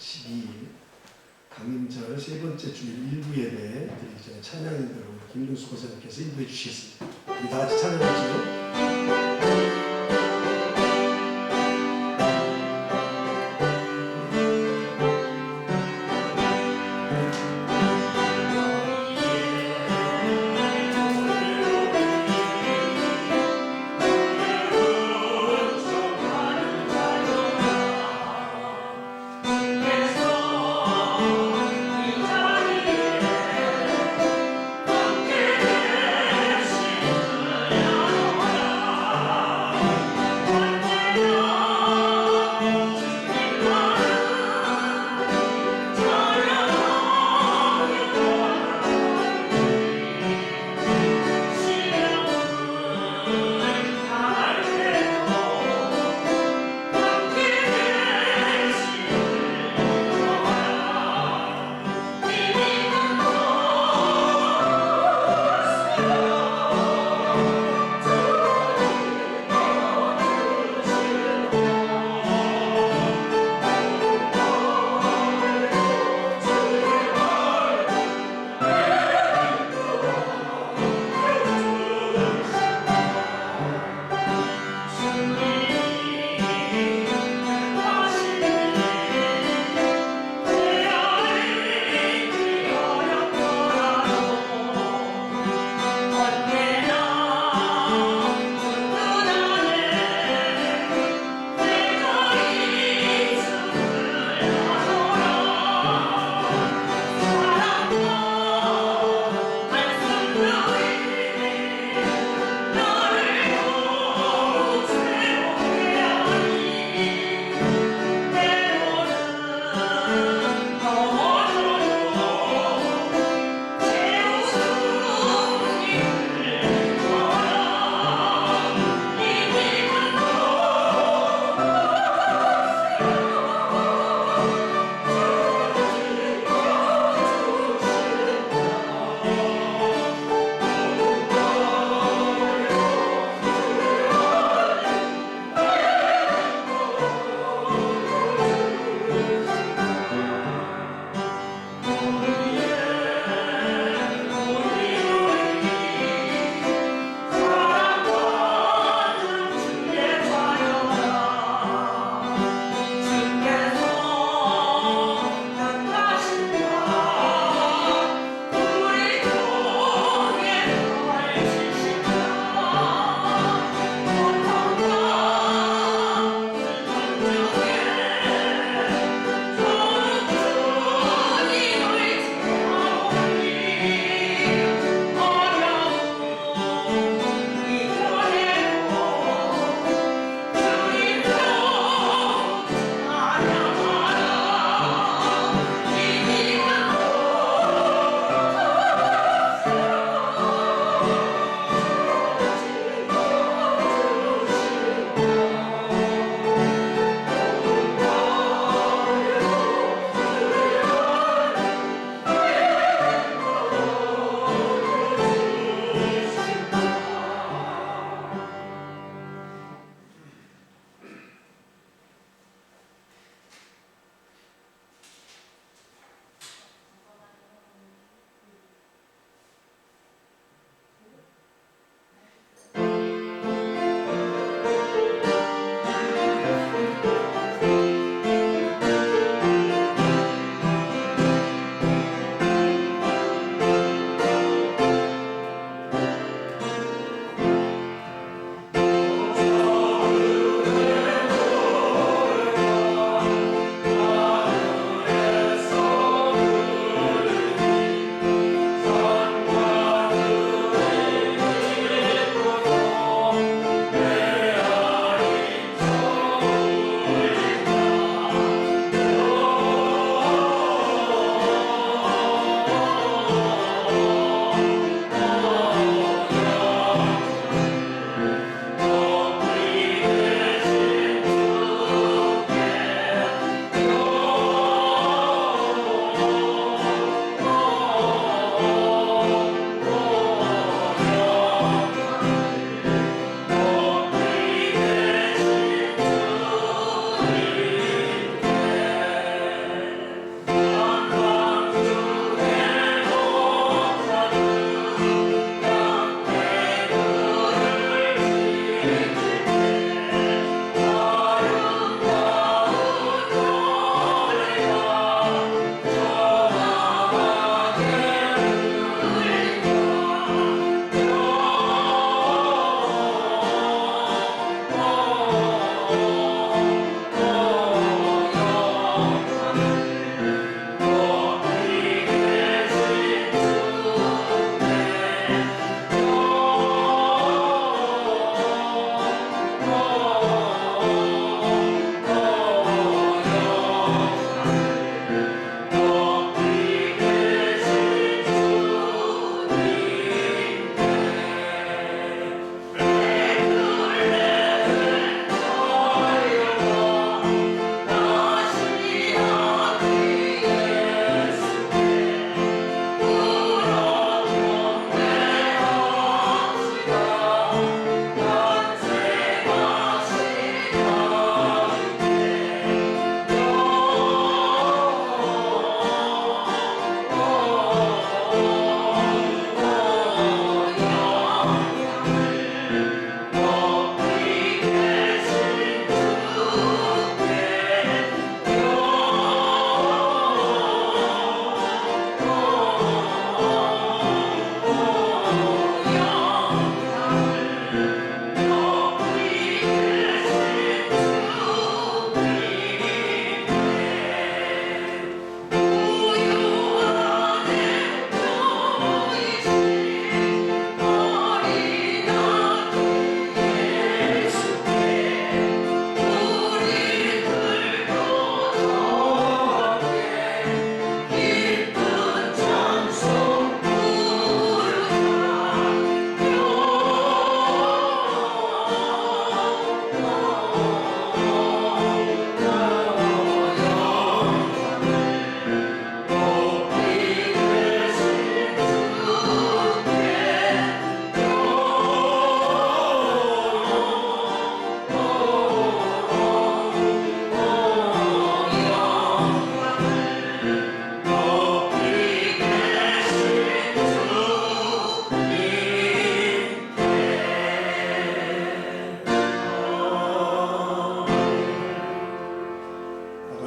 12일 강림절 세 번째 주일 일부 예배 드리기 전에 찬양인들로 김동수 권사님께서 인도해 주시겠습니다. 우리 다 같이 찬양하죠.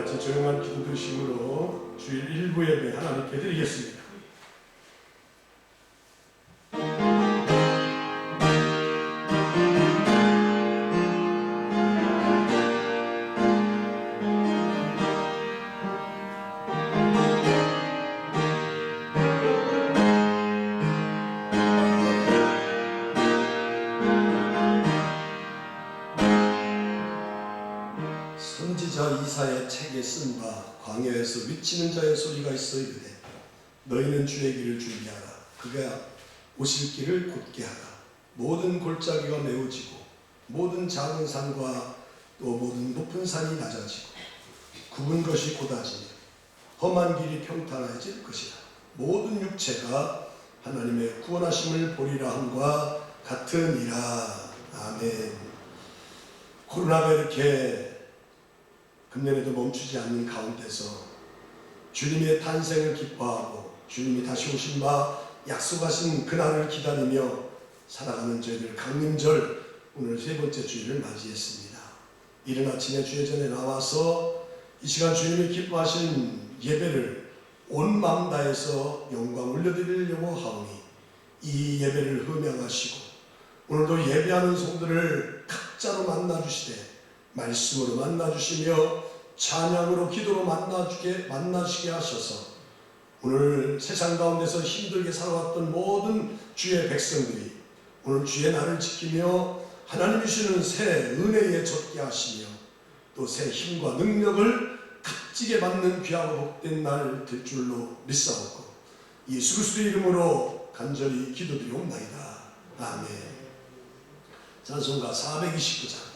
같이 조용한 기도 드리심으로 주일 일부 예배 하나님께 드리겠습니다. 선지자 이사의 책에 쓴 바 광야에서 외치는 자의 소리가 있어 이르되 너희는 주의 길을 준비하라. 그가 오실 길을 곧게 하라. 모든 골짜기가 메워지고 모든 작은 산과 또 모든 높은 산이 낮아지고 굽은 것이 곧아지며 험한 길이 평탄해질 것이라. 모든 육체가 하나님의 구원하심을 보리라 함과 같으니라. 아멘. 코로나가 이렇게 금년에도 멈추지 않는 가운데서 주님의 탄생을 기뻐하고 주님이 다시 오신 바 약속하신 그날을 기다리며 살아가는 저희들 강림절 오늘 세 번째 주일을 맞이했습니다. 이른 아침에 주의 전에 나와서 이 시간 주님이 기뻐하신 예배를 온 마음 다해서 영광 올려드리려고 하오니 이 예배를 흠양하시고 오늘도 예배하는 성도들을 각자로 만나주시되 말씀으로 만나주시며 찬양으로 기도로 만나시게 하셔서 오늘 세상 가운데서 힘들게 살아왔던 모든 주의 백성들이 오늘 주의 날을 지키며 하나님이 주시는 새 은혜에 젖게 하시며 또 새 힘과 능력을 값지게 받는 귀하고 복된 날 될 줄로 믿사옵고 예수 그리스도의 이름으로 간절히 기도드리옵나이다. 아멘. 찬송가 429장.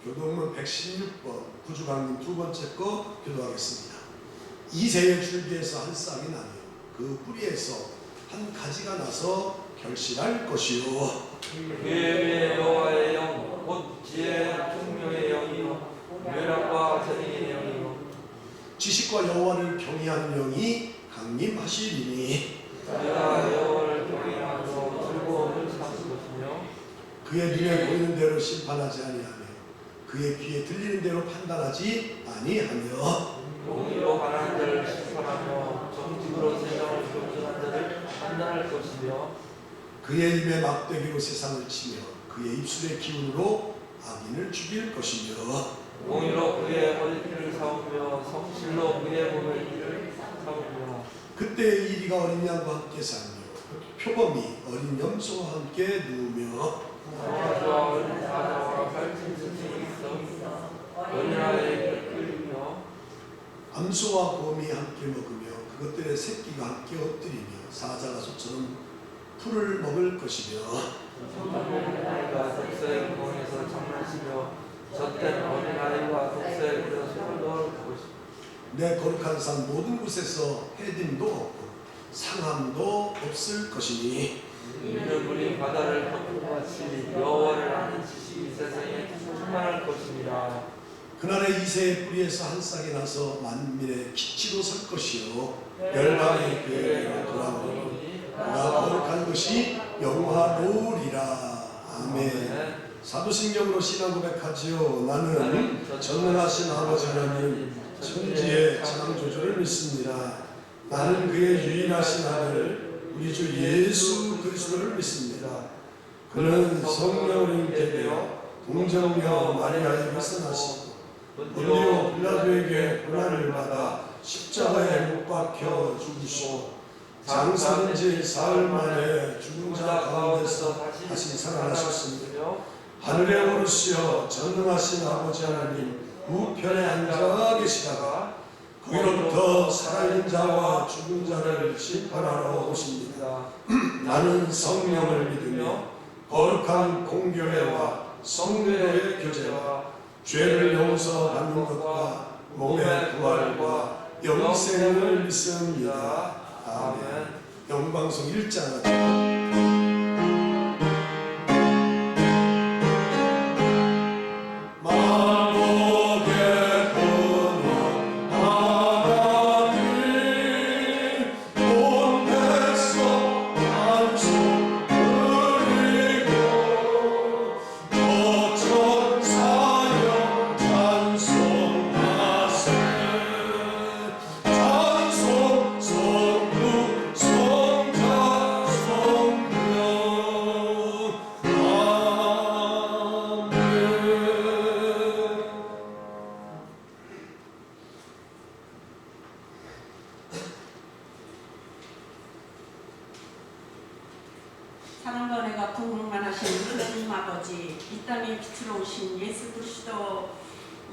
교동문 116번 구주강림 두 번째 거 교도하겠습니다. 이새의 줄기에서 한 싹이 나며 그 뿌리에서 한 가지가 나서 결실할 것이요. 그의 여호와의 영, 곧 지혜의 총명의 영이요 멸망과 전능의 영이요 지식과 여호와를 경외하는 영이 강림하시리니 그가 여호와를 경외하면서 즐거움을 찾을 것이며 그의 눈에 보이는 대로 심판하지 아니하며 그의 귀에 들리는 대로 판단하지 아니하며 공의로 가난한 자를 심판하며 정직으로 세상을 경전한 자를 판단할 것이며 그의 입에 막대기로 세상을 치며 그의 입술의 기운으로 악인을 죽일 것이며 공의로 그의 머리띠를 사오며 성실로 그의 몸의 일을 하오리라. 그때 이리가 어린 양과 함께 살며 표범이 어린 염소와 함께 누우며 사자와 어린 사자와 살찐 스승이 있어 어린아이에게 끌리며 암소와 곰이 함께 먹으며 그것들의 새끼가 함께 엎드리며 사자가 소처럼 풀을 먹을 것이며 어린아이가 독서의 구멍에서 장난치며 젖된 어린아이와 독서의 그릇에 손을 넣을 것이며 내 거룩한 산 모든 곳에서 해딤도 없고 상함도 없을 것이니 이는 우리 바다를 덮음같이 여호와를 아는 지식이 세상에 충만할 것입니다. 그날에 이새의 뿌리에서 한 싹이 나서 만민의 기치로 설 것이요 열방의 교회로 돌아오니 그가 거룩한 것이 영화로우리라. 아멘. 사도신경으로 신앙 고백하지요. 나는 전능하신 아버지 하나님 천지의 창조주를 믿습니다. 나는 그의 유일하신 아들 우리 주 예수 그리스도를 믿습니다. 그는 성령으로 잉태되어 동정녀 마리아에게서 나시고 본디오 빌라도에게 고난을 받아 십자가에 못 박혀 죽으시고 장사된 지 사흘 만에 죽은 자 가운데서 다시 살아나셨습니다. 하늘에 오르시어 전능하신 아버지 하나님 우편에 앉아 계시다가 거기로부터 살아있는 자와 죽은 자를 심판하러 오십니다. 나는 성령을 믿으며 거룩한 공교회와 성도의 교제와 죄를 용서받는 것과 몸의 부활과 영생을 믿습니다. 아멘. 영방송 1장 사랑과 은혜가 풍만하신 하나님 아버지, 이 땅에 빛으로 오신 예수 그리스도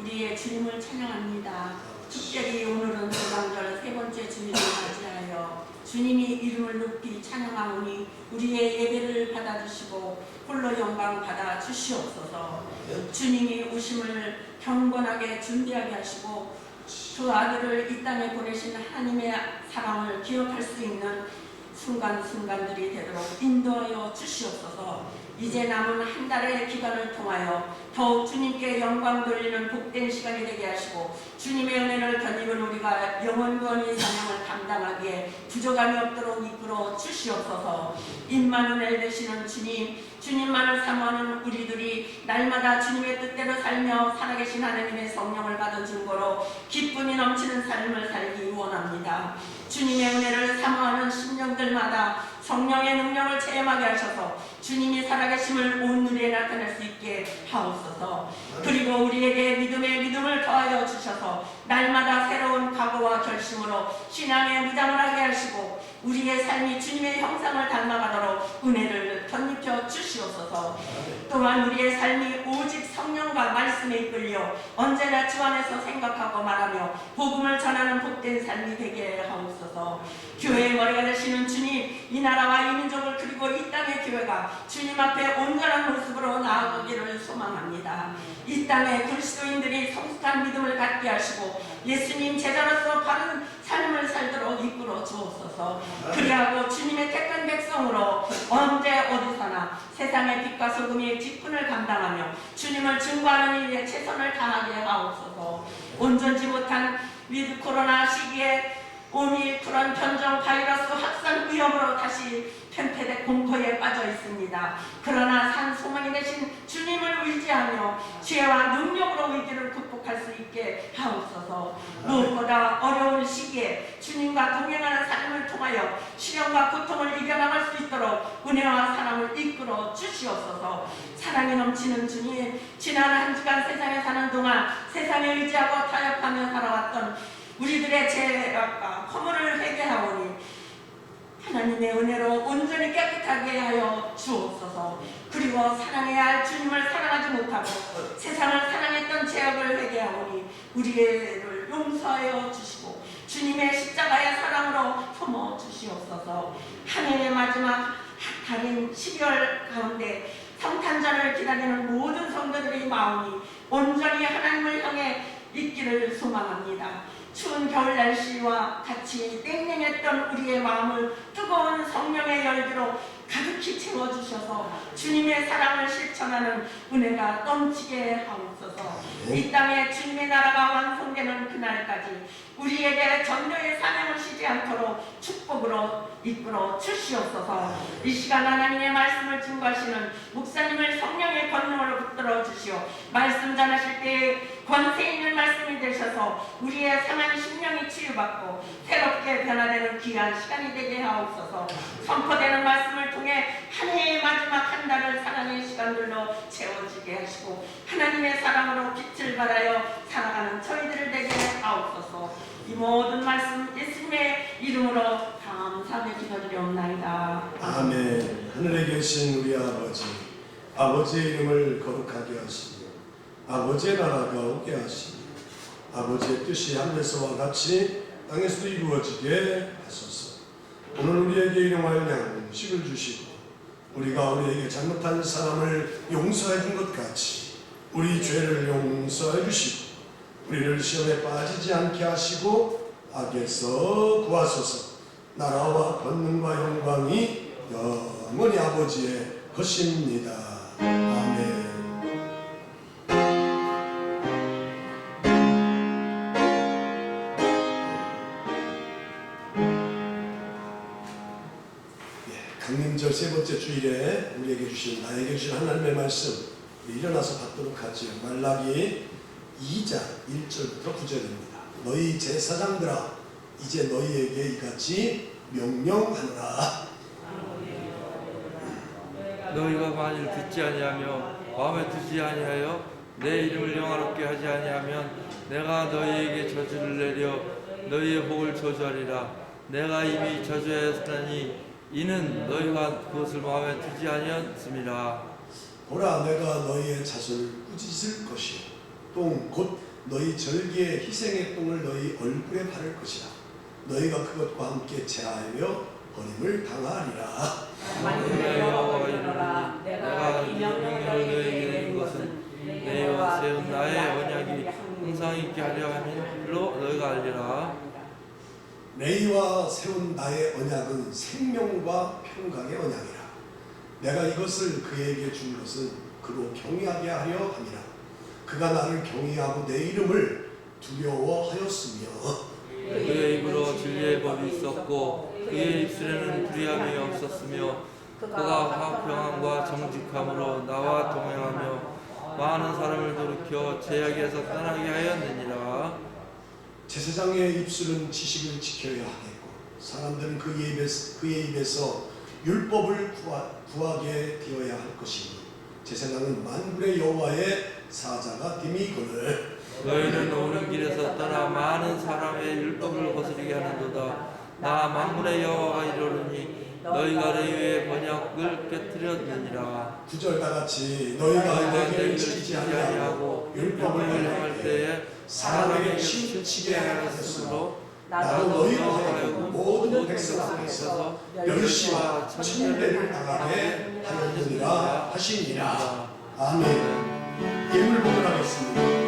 우리의 주님을 찬양합니다. 특별히 오늘은 대방절 세 번째 주일을 맞이하여 주님이 이름을 높이 찬양하오니 우리의 예배를 받아주시고 홀로 영광 받아 주시옵소서. 주님이 오심을 경건하게 준비하게 하시고 그 아들을 이 땅에 보내신 하나님의 사랑을 기억할 수 있는 순간순간들이 되도록 인도하여 주시옵소서. 이제 남은 한 달의 기간을 통하여 더욱 주님께 영광 돌리는 복된 시간이 되게 하시고 주님의 은혜를 덧입은 우리가 영원권의 사명을 감당하기에 부족함이 없도록 이끌어 주시옵소서. 임마누엘 되시는 주님, 주님만을 사모하는 우리들이 날마다 주님의 뜻대로 살며 살아계신 하나님의 성령을 받은 증거로 기쁨이 넘치는 삶을 살기 원합니다. 주님의 은혜를 사모하는 심령들마다 성령의 능력을 체험하게 하셔서 주님이 살아계심을 온 누리에 나타낼 수 있게 하옵소서. 그리고 우리에게 믿음을 더하여 주셔서 날마다 새로운 각오와 결심으로 신앙의 무장을 하게 하시고 우리의 삶이 주님의 형상을 닮아가도록 은혜를 덧입혀 주시옵소서. 또한 우리의 삶이 오직 성령과 말씀에 이끌려 언제나 주 안에서 생각하고 말하며 복음을 전하는 복된 삶이 되게 하옵소서. 교회의 머리가 되시는 주님, 이 나라와 이 민족을 그리고 이 땅의 교회가 주님 앞에 온전한 모습으로 나아가기를 소망합니다. 이 땅에 그리스도인들이 성숙한 믿음을 갖게 하시고 예수님 제자로서 바른 삶을 살도록 이끌어 주옵소서. 그리하고 주님의 택한 백성으로 언제 어디서나 세상의 빛과 소금의 직분을 감당하며 주님을 증거하는 일에 최선을 다하게 하옵소서. 온전치 못한 위드 코로나 시기에 오미크론 변종 바이러스 확산 위험으로 다시 편패된 공포에 빠져 있습니다. 그러나 산 소망이 되신 주님을 의지하며 지혜와 능력으로 위기를 극복할 수 있게 하옵소서. 무엇보다 어려운 시기에 주님과 동행하는 삶을 통하여 시련과 고통을 이겨나갈 수 있도록 은혜와 사랑을 이끌어 주시옵소서. 사랑이 넘치는 주님, 지난 한 주간 세상에 사는 동안 세상에 의지하고 타협하며 살아왔던 우리들의 죄악과 허물을 회개하오니 하나님의 은혜로 온전히 깨끗하게 하여 주옵소서. 그리고 사랑해야 할 주님을 사랑하지 못하고 세상을 사랑했던 죄악을 회개하오니 우리를 용서하여 주시고 주님의 십자가의 사랑으로 품어 주시옵소서. 한 해의 마지막 달인 12월 가운데 성탄절을 기다리는 모든 성도들의 마음이 온전히 하나님을 향해 있기를 소망합니다. 추운 겨울 날씨와 같이 땡땡했던 우리의 마음을 뜨거운 성령의 열기로 가득히 채워주셔서 주님의 사랑을 실천하는 은혜가 넘치게 하옵소서. 이 땅에 주님의 나라가 완성되는 그날까지 우리에게 전도의 사명을 쉬지 않도록 축복으로 이끌어 주시옵소서. 이 시간 하나님의 말씀을 증거하시는 목사님을 성령의 권능으로 붙들어 주시오. 말씀 전하실 때 권세 있는 말씀이 되셔서 우리의 상한 심령이 치유받고 새롭게 변화되는 귀한 시간이 되게 하옵소서. 선포되는 말씀을 통해 한 해의 마지막 한 달을 사랑의 시간들로 채워지게 하시고 하나님의 사랑으로 빛을 발하여 살아가는 저희들을 되게 하옵소서. 이 모든 말씀 예수님의 이름으로 감사하며 기도드리옵나이다. 아멘. 하늘에 계신 우리 아버지, 아버지의 이름을 거룩하게 하시며 아버지의 나라가 오게 하시며 아버지의 뜻이 하늘에서와 같이 땅에서도 이루어지게 하소서. 오늘 우리에게 일용할 양식을 주시고 우리가 우리에게 잘못한 사람을 용서해 준 것 같이 우리 죄를 용서해 주시고 우리를 시험에 빠지지 않게 하시고 악에서 구하소서. 나라와 권능과 영광이 영원히 아버지의 것입니다. 아멘. 강림절 세 번째 주일에 우리에게 주신 나에게 주신 하나님의 말씀 우리 일어나서 받도록 하지요. 말라기 2장 1절부터 9절입니다. 너희 제사장들아 이제 너희에게 이같이 명령하노라. 너희가 만일 듣지 아니하며 마음에 두지 아니하여 내 이름을 영화롭게 하지 아니하면 내가 너희에게 저주를 내려 너희의 복을 저주하리라. 내가 이미 저주하였으니 이는 너희가 그것을 마음에 두지 아니하였음이라. 보라 내가 너희의 자손을 꾸짖을 것이요 똥 곧 너희 절기의 희생의 똥을 너희 얼굴에 바를 것이라. 너희가 그것과 함께 제하여 버림을 당하리라. 만군의 여호와가 이르노니 내가 이 명령을 너희에게 내린 것은 너희와 세운 나의 언약이 항상 있게 하려 함이로 너희가 알리라. 너희와 세운 나의 언약은 생명과 평강의 언약이라. 내가 이것을 그에게 준 것은 그로 경외하게 하려 함이라. 그가 나를 경외하고 내 이름을 두려워하였으며 그의 입으로 진리의 법이 있었고 그의 입술에는 불의함이 없었으며 그가 화평함과 정직함으로 나와 동행하며 많은 사람을 돌이켜 죄악에서 떠나게 하였느니라. 제사장의 입술은 지식을 지켜야 하겠고 사람들은 그의 입에서 율법을 구하게 되어야 할 것이니 제사장은 만군의 여호와의 사자가 됨이거늘. 너희는 오는 길에서 떠나 많은 사람의 율법을 거스르게 하는도다. 나 만군의 여호와가 이르노니 너희가 레위의 번역을 깨뜨렸느니라. 9절 다같이 너희가 내게 지키지 지키지 아니하고 아니하고 율법을 행할 때에 사람에게 치우치게 하였으므로 나도 너희로 하여금 모든 백성 앞에서 멸시와 천대를 당하게 하였느니라 하시니라. 아멘. 예물 봉헌하겠습니다.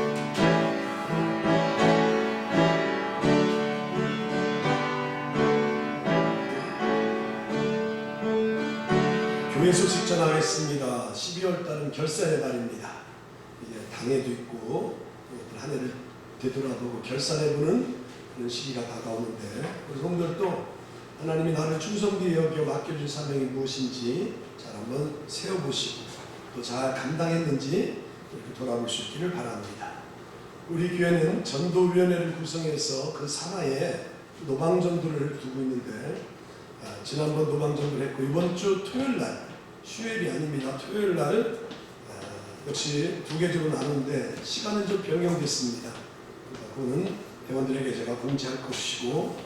교회 소식 전하겠습니다. 12월 달은 결산의 달입니다. 이제 당해도 있고 한 해를 되돌아보고 결산해보는 그런 시기가 다가오는데 우리 성도들도 하나님이 나를 충성되게 여겨 맡겨준 사명이 무엇인지 잘 한번 세워보시고 또 잘 감당했는지 이렇게 돌아볼 수 있기를 바랍니다. 우리 교회는 전도위원회를 구성해서 그 산하에 노방전도를 두고 있는데 지난번 노방전도를 했고 이번 주 토요일날 휴일이 아닙니다. 토요일날 역시 두 계주로 나누는데 시간은 좀 변경됐습니다. 그거는 회원들에게 제가 공지할 것이고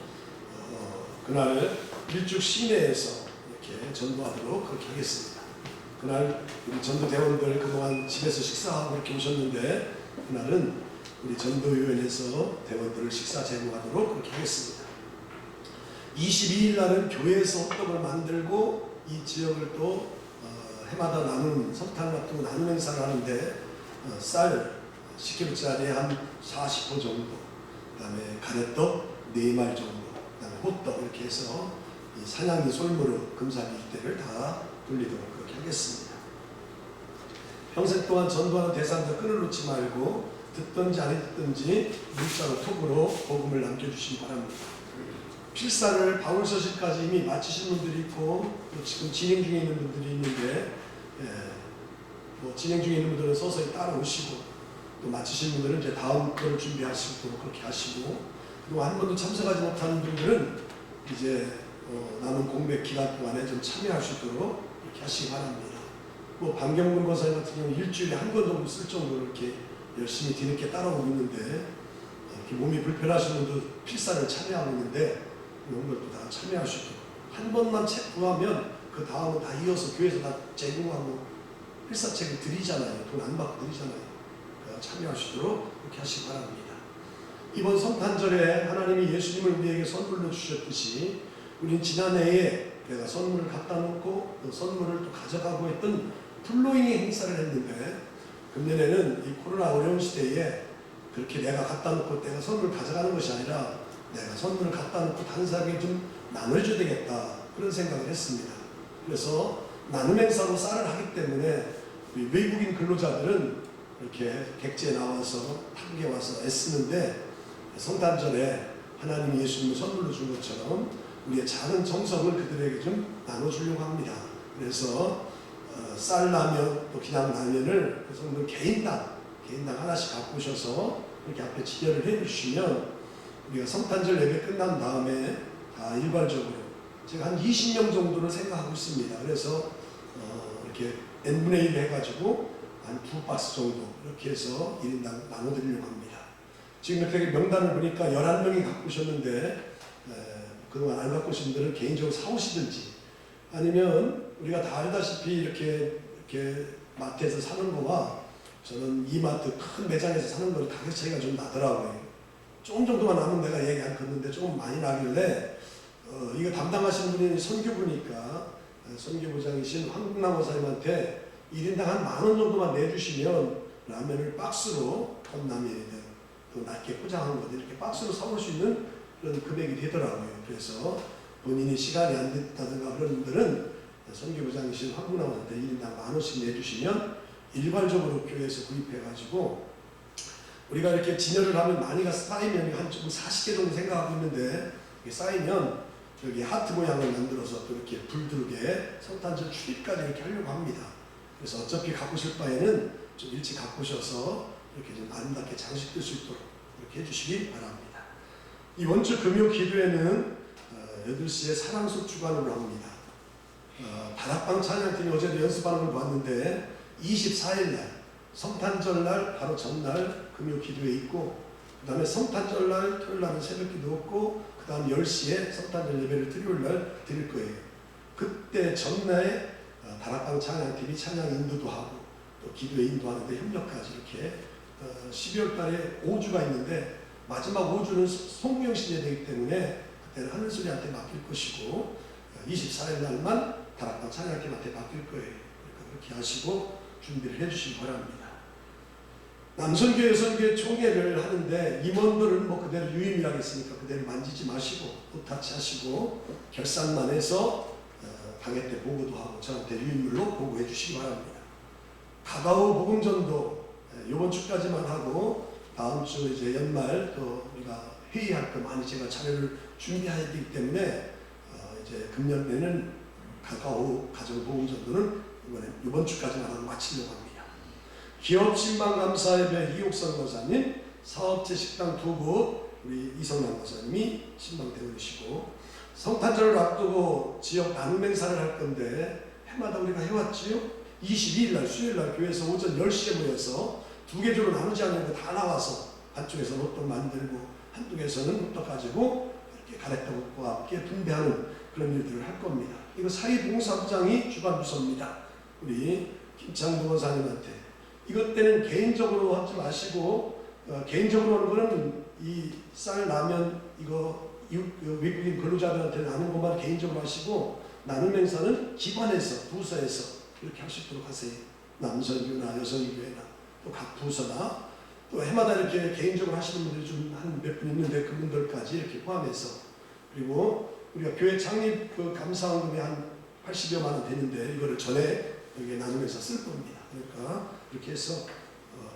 그날 일죽 시내에서 이렇게 전도하도록 그렇게 하겠습니다. 그날 우리 전도대원들 그동안 집에서 식사하고 이렇게 오셨는데 그날은 우리 전도위원회에서 대원들을 식사 제공하도록 그렇게 하겠습니다. 22일 날은 교회에서 호떡을 만들고 이 지역을 또 해마다 나누는 성탄 같은 거 나누는 행사를 하는데 쌀 10kg짜리 한 40호 정도, 그 다음에 가래떡 4말 정도, 그 다음에 호떡 이렇게 해서 이 사냥이 솔무로 금사기 일대를 다 돌리도록 그렇게 하겠습니다. 평생 동안 전도하는 대상자 끈을 놓지 말고 듣든지 안 듣든지 문자로 톡으로 복음을 남겨주시기 바랍니다. 필사를 바울서실까지 이미 마치신 분들이 있고 또 지금 진행 중에 있는 분들이 있는데 진행 중에 있는 분들은 서서히 따라오시고 또 마치신 분들은 이제 다음 거를 준비하시도록 그렇게 하시고 그리고 한 번도 참석하지 못하는 분들은 이제 남은 공백 기간 동안에 좀 참여할 수 있도록 이렇게 하시기 바랍니다. 뭐 반경문 권사님 같은 경우는 일주일에 한 번 정도 쓸 정도로 이렇게 열심히 뒤늦게 따라오고 있는데 이렇게 몸이 불편하신 분도 필사를 참여하고 있는데 이런 것도 다 참여할 수 있도록 한 번만 책 구하면 그 다음은 다 이어서 교회에서 다 제공하고 필사책을 드리잖아요. 돈 안 받고 드리잖아요. 그러니까 참여할 수 있도록 그렇게 하시기 바랍니다. 이번 성탄절에 하나님이 예수님을 우리에게 선물로 주셨듯이 우린 지난해에 내가 선물을 갖다 놓고 또 선물을 또 가져가고 했던 플로잉의 행사를 했는데 금년에는 이 코로나 어려운 시대에 그렇게 내가 갖다 놓고 내가 선물 가져가는 것이 아니라 내가 선물을 갖다 놓고 다른 사람에게 좀 나눠줘야 되겠다 그런 생각을 했습니다. 그래서 나눔 행사로 쌀을 하기 때문에 우리 외국인 근로자들은 이렇게 객지에 나와서 한국에 와서 애쓰는데 성탄절에 하나님이 예수님을 선물로 준 것처럼 우리의 작은 정성을 그들에게 좀 나눠주려고 합니다. 그래서 쌀라면 또 그냥 라면을 그 성도들 개인당 하나씩 갖고 오셔서 이렇게 앞에 진열을 해주시면 우리가 성탄절 예배 끝난 다음에 다 일괄적으로 제가 한 20명 정도를 생각하고 있습니다. 그래서 이렇게 n분의 1 해가지고 한 2박스 정도 이렇게 해서 1인당 나눠드리려고 합니다. 지금 이렇게 명단을 보니까 11명이 갖고 오셨는데 그동안 안 갖고 오신 분들은 개인적으로 사오시든지 아니면 우리가 다 알다시피 이렇게 마트에서 사는 거와 저는 이마트 큰 매장에서 사는 거는 가격 차이가 좀 나더라고요. 조금 정도만 남으면 내가 얘기 안 컸는데 조금 많이 나길래 이거 담당하시는 분이 선교부니까 선교부장이신 황국남 원사님한테 1인당 한 10,000원 정도만 내주시면 라면을 박스로 컵라면이든 또 낮게 포장한 거든 이렇게 박스로 사올 수 있는 그런 금액이 되더라고요. 그래서 본인이 시간이 안 됐다든가 그런 분들은 선교부장이신 황국남 원사님한테 1인당 10,000원씩 내주시면 일괄적으로 교회에서 구입해가지고 우리가 이렇게 진열을 하면 많이가 쌓이면 한 40개 정도 생각하고 있는데 이게 쌓이면 여기 하트 모양을 만들어서 또 이렇게 불들게 성탄절 출입까지 이렇게 하려고 합니다. 그래서 어차피 갖고 오실 바에는 좀 일찍 갖고 오셔서 이렇게 좀 아름답게 장식될 수 있도록 이렇게 해주시기 바랍니다. 이번 주 금요 기도회는 8시에 사랑속 주관으로 합니다. 다락방 찬양팀이 어제도 연습하는 걸 봤는데 24일날 성탄절날 바로 전날 금요 기도회 있고 그 다음에 성탄절날 토요일날은 새벽기도 없고 그 다음 10시에 성탄절 예배를 토요일날 드릴 거예요. 그때 전날에 다락방 찬양팀이 찬양 인도도 하고 또 기도회 인도하는데 협력까지 이렇게 12월 달에 5주가 있는데 마지막 5주는 송구영신 예배이기 때문에 그때는 하늘소리한테 맡길 것이고 24일 날만 다락방 찬양팀한테 맡길 거예요. 그러니까 그렇게 하시고 준비를 해주시기 바랍니다. 남선교회 여선교회 총회를 하는데 임원들은 뭐 그대로 유임이라고 했으니까 그대로 만지지 마시고 오타치 하시고 결산만 해서 방해 때 보고도 하고 저한테 유인물로 보고해 주시기 바랍니다. 가가오 복음전도 이번 주까지만 하고 다음 주 이제 연말 또 우리가 회의할 거 많이 제가 자료를 준비해야 되기 때문에 이제 금년에는 가가오 가정복음전도는 이번 주까지만 하고 마치려고 합니다. 기업 신방 감사예배 이옥선 권사님, 사업체 식당 2곳 우리 이성남 권사님이 신방 대원이시고 성탄절을 앞두고 지역 나눔 행사를 할 건데 해마다 우리가 해왔지요. 22일날 수요일날 교회에서 오전 10시에 모여서 2개조로 나누지 않는 거 다 나와서 한쪽에서는 호떡 만들고 한쪽에서는 호떡 가지고 이렇게 가래떡과 함께 분배하는 그런 일들을 할 겁니다. 이거 사회봉사부장이 주관 부서입니다. 우리 김창도 원사님한테 이것 때는 개인적으로 하지 마시고 개인적으로 하는 거는 이 쌀 라면 이거 외국인 근로자들한테 나누는 것만 개인적으로 하시고 나눔 행사는 기관에서 부서에서 이렇게 할 수 있도록 하세요. 남선교나 여성교회나 또 각 부서나 또 해마다 이렇게 개인적으로 하시는 분들이 좀 한 몇 분 있는데 그분들까지 이렇게 포함해서 그리고 우리가 교회 창립 그 감사원금이 한 80여만 원 되는데 이거를 전에 여기에 나누면서 쓸 겁니다. 그러니까 이렇게 해서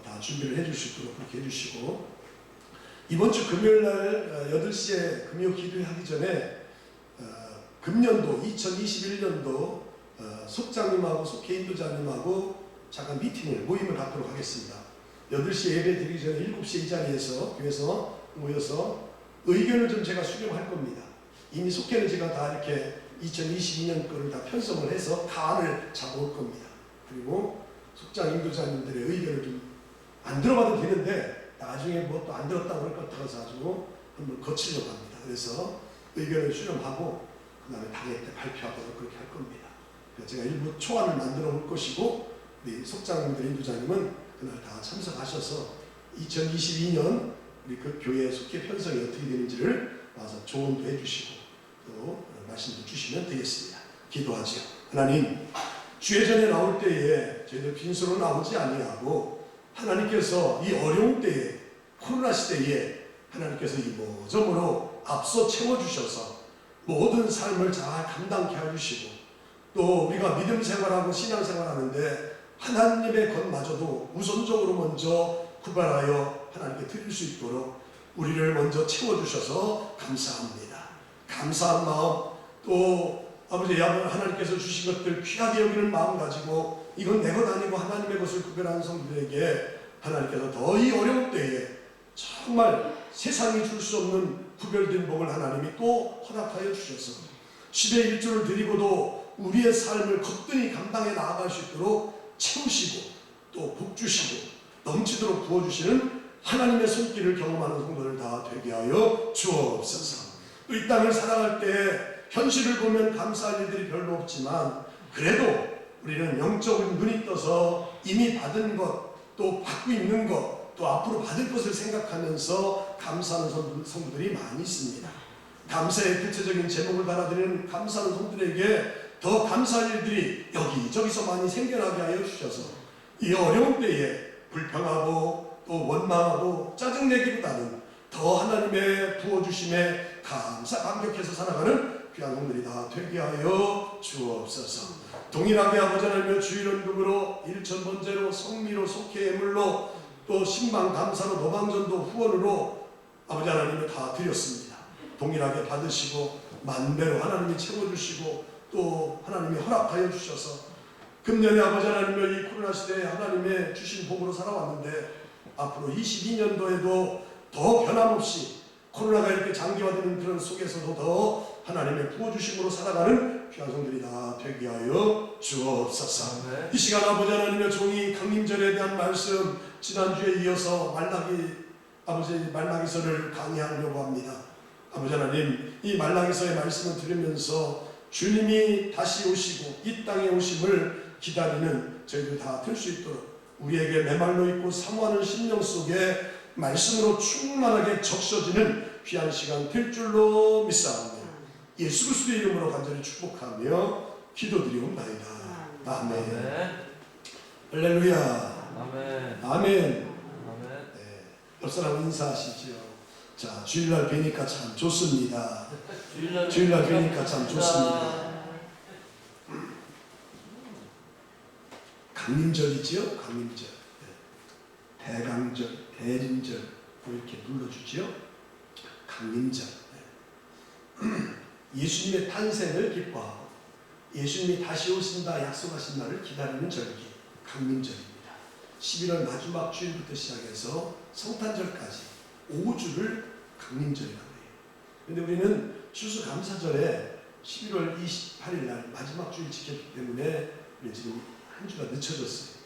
다 준비를 해 주실 수 있도록 그렇게 해주시고 이번 주 금요일 날 8시에 금요 기도하기 전에 금년도 2021년도 속장님하고 속회 인도자님하고 잠깐 모임을 갖도록 하겠습니다. 8시에 예배 드리기 전에 7시에 이 자리에서 교회에서 모여서 의견을 좀 제가 수렴할 겁니다. 이미 속회는 제가 다 이렇게 2022년 거를 다 편성을 해서 가안을 잡아올 겁니다. 그리고 속장 인도자님들의 의견을 좀 안 들어봐도 되는데 나중에 뭐 또 안 들었다고 그럴 것 같아서 가지고 한번 거치려고 합니다. 그래서 의견을 수렴하고 그 다음에 당일 때 발표하도록 그렇게 할 겁니다. 그래서 제가 일부 초안을 만들어 볼 것이고 우리 속장님들 인도자님은 그날 다 참석하셔서 2022년 우리 그 교회 속회 편성이 어떻게 되는지를 와서 조언도 해주시고 또 말씀도 주시면 되겠습니다. 기도하죠. 하나님, 주의전에 나올 때에 저희들 빈소로 나오지 아니하고 하나님께서 이 어려운 때에 코로나 시대에 하나님께서 이모저모로 앞서 채워주셔서 모든 삶을 잘 감당케 해주시고 또 우리가 믿음 생활하고 신앙 생활하는데 하나님의 것마저도 우선적으로 먼저 구별하여 하나님께 드릴 수 있도록 우리를 먼저 채워주셔서 감사합니다. 감사한 마음 또 아버지 하나님께서 주신 것들 귀하게 여기는 마음 가지고 이건 내 것 아니고 하나님의 것을 구별하는 성도들에게 하나님께서 더 이 어려운 때에 정말 세상이 줄 수 없는 구별된 복을 하나님이 또 허락하여 주셔서 10의 1조를 드리고도 우리의 삶을 거뜬히 감당해 나아갈 수 있도록 채우시고 또 복 주시고 넘치도록 부어주시는 하나님의 손길을 경험하는 성도들 다 되게 하여 주옵소서. 또 이 땅을 살아갈 때 현실을 보면 감사할 일들이 별로 없지만 그래도 우리는 영적인 눈이 떠서 이미 받은 것 또 받고 있는 것 또 앞으로 받을 것을 생각하면서 감사하는 성도들이 많이 있습니다. 감사의 구체적인 제목을 달아드리는 감사하는 성도들에게 더 감사할 일들이 여기저기서 많이 생겨나게 하여 주셔서 이 어려운 때에 불평하고 또 원망하고 짜증내기보다는 더 하나님의 부어주심에 감격해서 살아가는 귀한 성들이 다 되게 하여 주옵소서. 동일하게 아버지 하나님의 주일원금으로 일천번제로 성미로 속회 예물로 또 신방 감사로 노방전도 후원으로 아버지 하나님을 다 드렸습니다. 동일하게 받으시고 만배로 하나님이 채워주시고 또 하나님이 허락하여 주셔서 금년에 아버지 하나님의 이 코로나 시대에 하나님의 주신 복으로 살아왔는데 앞으로 22년도에도 더 변함없이 코로나가 이렇게 장기화되는 그런 속에서도 더 하나님의 부어주심으로 살아가는 귀한 성들이 다 되게 하여 주옵소서. 이 시간 아버지 하나님의 종이 강림절에 대한 말씀 지난주에 이어서 말라기서를 강의하려고 합니다. 아버지 하나님, 이 말라기서의 말씀을 들으면서 주님이 다시 오시고 이 땅에 오심을 기다리는 저희들 다 들 수 있도록 우리에게 메말로 있고 사모하는 심령 속에 말씀으로 충만하게 적셔지는 귀한 시간 될 줄로 믿사옵니다. 예수 그리스도의 이름으로 간절히 축복하며 기도드리옵나이다. 아멘. 할렐루야. 아멘. 아멘. 아멘. 네, 옆 사람 인사하시죠. 자, 주일날 뵈니까 참 좋습니다. 주일날 뵈니까 참 좋습니다. 강림절이지요? 강림절. 대강절, 대림절 이렇게 불러주지요? 강림절. 예수님의 탄생을 기뻐하고 예수님이 다시 오신다 약속하신 날을 기다리는 절기, 강림절입니다. 11월 마지막 주일부터 시작해서 성탄절까지 5주를 강림절이라고 해요. 그런데 우리는 추수감사절에 11월 28일 날 마지막 주일 지켰기 때문에 우리 지금 한 주가 늦춰졌어요.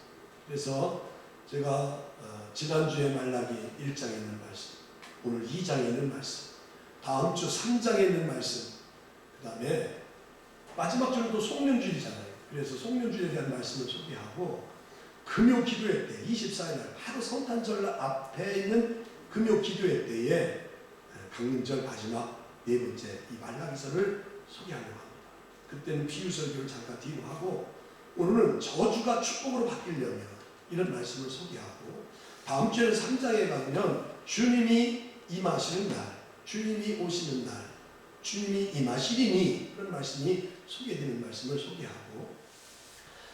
그래서 제가 지난주에 말라기 1장에 있는 말씀, 오늘 2장에 있는 말씀, 다음 주 3장에 있는 말씀, 그 다음에 마지막 주는 또 송년주일이잖아요. 그래서 송년주일에 대한 말씀을 소개하고, 금요 기도회 때 24일 날 바로 성탄절 앞에 있는 금요 기도회 때에 강림절 마지막 네 번째 이 말라기서를 소개하려고 합니다. 그때는 비유설교를 잠깐 뒤로 하고, 오늘은 저주가 축복으로 바뀌려면 이런 말씀을 소개하고, 다음 주에는 3장에 가면 주님이 임하시는 날, 주님이 오시는 날, 주님이 임하시리니, 그런 말씀이 소개되는 말씀을 소개하고,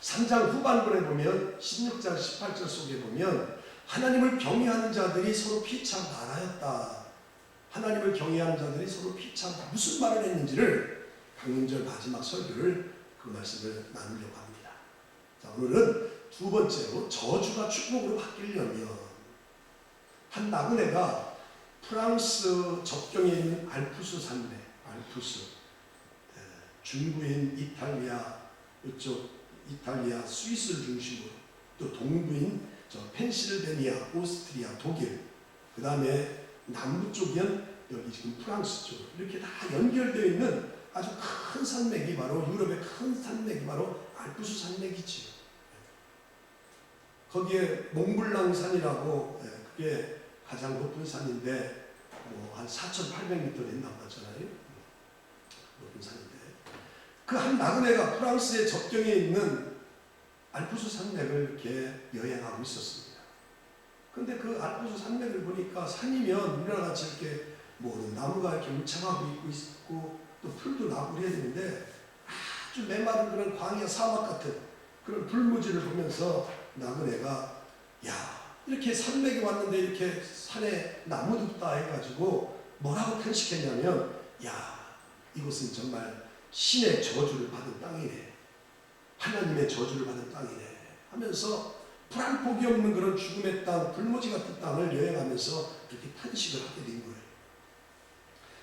3장 후반부에 보면 16장 18절 속에 보면 하나님을 경외하는 자들이 서로 피차 말하였다. 하나님을 경외하는 자들이 서로 피차 무슨 말을 했는지를 강림절 마지막 설교를 그 말씀을 나누려고 합니다. 자, 오늘은 두 번째로 저주가 축복으로 바뀌려면, 한 나그네가 프랑스 접경에 있는 알프스 산맥, 알프스, 중부인 이탈리아, 이쪽 이탈리아, 스위스를 중심으로, 또 동부인 저 펜실베니아, 오스트리아, 독일, 그 다음에 남부 쪽이면 여기 지금 프랑스 쪽, 이렇게 다 연결되어 있는 아주 큰 산맥이 바로, 유럽의 큰 산맥이 바로 알프스 산맥이지요. 거기에 몽블랑 산이라고, 그게 가장 높은 산인데 뭐 한 4,800m 된다고 하잖아요. 높은 산인데, 그 한 나그네가 프랑스의 접경에 있는 알프스 산맥을 이렇게 여행하고 있었습니다. 근데 그 알프스 산맥을 보니까, 산이면 우리나라 같이 이렇게 뭐 나무가 이렇게 울창하고 있고 또 풀도 나고 해야 되는데, 아주 메마른 그런 광야 사막 같은 그런 불무지를 보면서 나그네가, 야, 이렇게 산맥에 왔는데 이렇게 산에 나무도 없다 해가지고 뭐라고 탄식했냐면, 야, 이곳은 정말 신의 저주를 받은 땅이네, 하나님의 저주를 받은 땅이네 하면서 불안폭이 없는 그런 죽음의 땅, 불모지 같은 땅을 여행하면서 그렇게 탄식을 하게 된 거예요.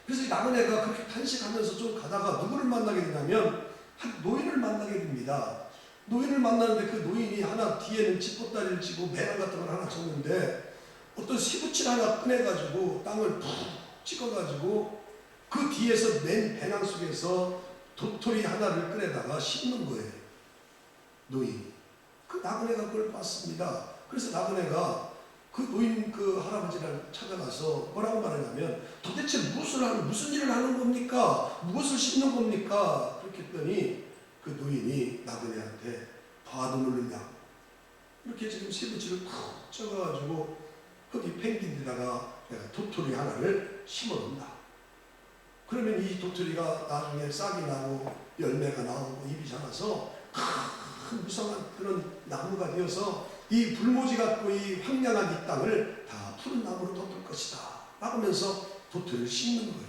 그래서 이 나그네가 그렇게 탄식하면서 좀 가다가 누구를 만나게 되냐면, 한 노인을 만나게 됩니다. 노인을 만나는데 그 노인이 하나 뒤에는 집보따리를 지고 매랑 같은 걸 하나 줬는데, 어떤 시부칠 하나 꺼내가지고 땅을 푹 찍어가지고 그 뒤에서 맨 배낭 속에서 도토리 하나를 꺼내다가 심는 거예요, 노인이. 그 나그네가 그걸 봤습니다. 그래서 나그네가 그 노인 그 할아버지를 찾아가서 뭐라고 말하냐면, 도대체 무슨 일을 하는 겁니까? 무엇을 심는 겁니까? 그렇게 했더니 그 노인이 나그네한테 봐도 모르냐, 이렇게 지금 세부치를 푹 쪄가지고 거기 펭귄에다가 내가 도토리 하나를 심어놓는다. 그러면 이 도토리가 나중에 싹이 나고 열매가 나오고 잎이 자라서 큰 무성한 그런 나무가 되어서 이 불모지 같고 이 황량한 이 땅을 다 푸른 나무로 덮을 것이다 라고 하면서 도토리를 심는 거예요.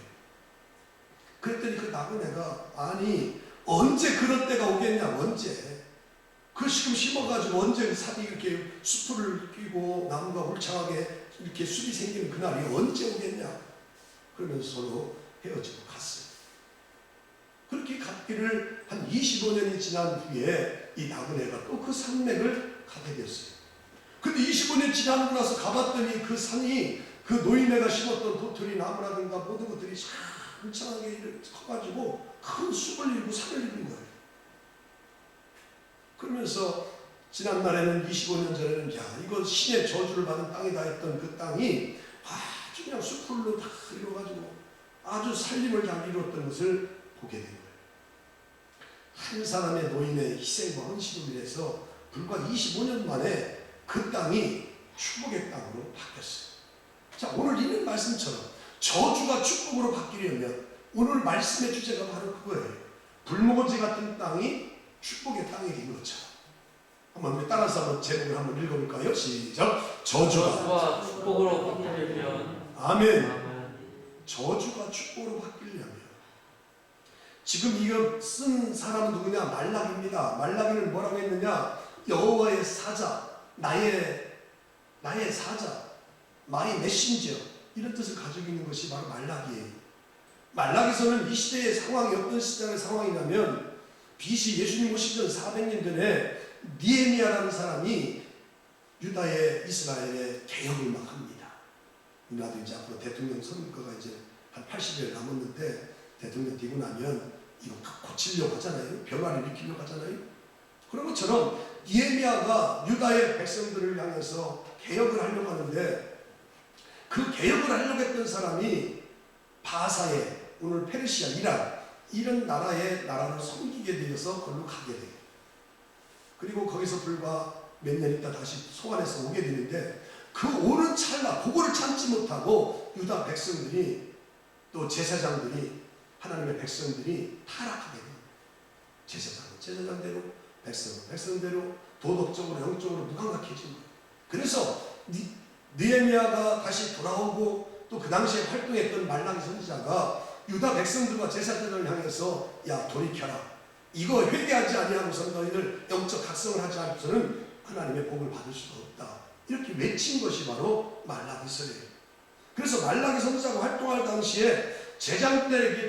그랬더니 그 나그네가, 아니 언제 그런 때가 오겠냐, 언제 그 지금 심어가지고 언제 산이 이렇게 수풀을 끼고 나무가 울창하게 이렇게 숲이 생기는 그날이 언제 오겠냐, 그러면서 서로 헤어지고 갔어요. 그렇게 갔기를 한 25년이 지난 후에 이 나그네가 또 그 산맥을 가게 되었어요. 근데 25년 지나고 나서 가봤더니 그 산이 그 노인네가 심었던 도토리 나무라든가 모든 것들이 참 울창하게 이렇게 커가지고 큰 숲을 이루고 산을 이룬 거예요. 그러면서 지난날에는 25년 전에는, 야, 이거 신의 저주를 받은 땅이다 했던 그 땅이 아주 그냥 숲풀로 다 이루어가지고 아주 살림을 잘 이루었던 것을 보게 된 거예요. 한 사람의 노인의 희생과 헌신을 위해서 불과 25년 만에 그 땅이 축복의 땅으로 바뀌었어요. 자, 오늘 읽는 말씀처럼 저주가 축복으로 바뀌려면 오늘 말씀의 주제가 바로 그거예요. 불모지 같은 땅이 축복의 땅이 된 것처럼. 한번 우리 따라서 한번 제목을 한번 읽어볼까요? 시작. 저주가 축복으로 바뀌려면, 아멘. 저주가 축복으로 바뀌려면, 지금 이거 쓴 사람은 누구냐? 말라기입니다. 말라기는 뭐라고 했느냐? 여호와의 사자, 나의 사자, 마이 메신저, 이런 뜻을 가지고 있는 것이 바로 말라기예요. 말라기서는 이 시대의 상황이 어떤 시대의 상황이냐면, BC 예수님 오시기 전 400년 전에 니에미아라는 사람이 유다의 이스라엘의 개혁을 막 합니다. 우리나라도 이제 앞으로 대통령 선거가 이제 한 80일 남았는데 대통령 되고 나면 이거 고치려고 하잖아요. 변화를 일으키려고 하잖아요. 그런 것처럼 느헤미야가 유다의 백성들을 향해서 개혁을 하려고 하는데 그 개혁을 하려고 했던 사람이 바사에 오늘 페르시아 이런 나라를 섬기게 되어서 거기로 가게 돼요. 그리고 거기서 불과 몇 년 있다 다시 소환해서 오게 되는데 그 오는 찰나 그거를 참지 못하고 유다 백성들이 또 제사장들이 하나님의 백성들이 타락하게 돼요. 제사장대로 백성대로 도덕적으로 영적으로 무감각해진 거예요. 그래서 느헤미야가 다시 돌아오고 또 그 당시에 활동했던 말라기 선지자가 유다 백성들과 제사장을 향해서 야 돌이켜라. 이거 회개하지 아니하고서 너희들 영적 각성을 하지 않고서는 하나님의 복을 받을 수가 없다. 이렇게 외친 것이 바로 말라기서예요. 그래서 말라기 선지자가 활동할 당시에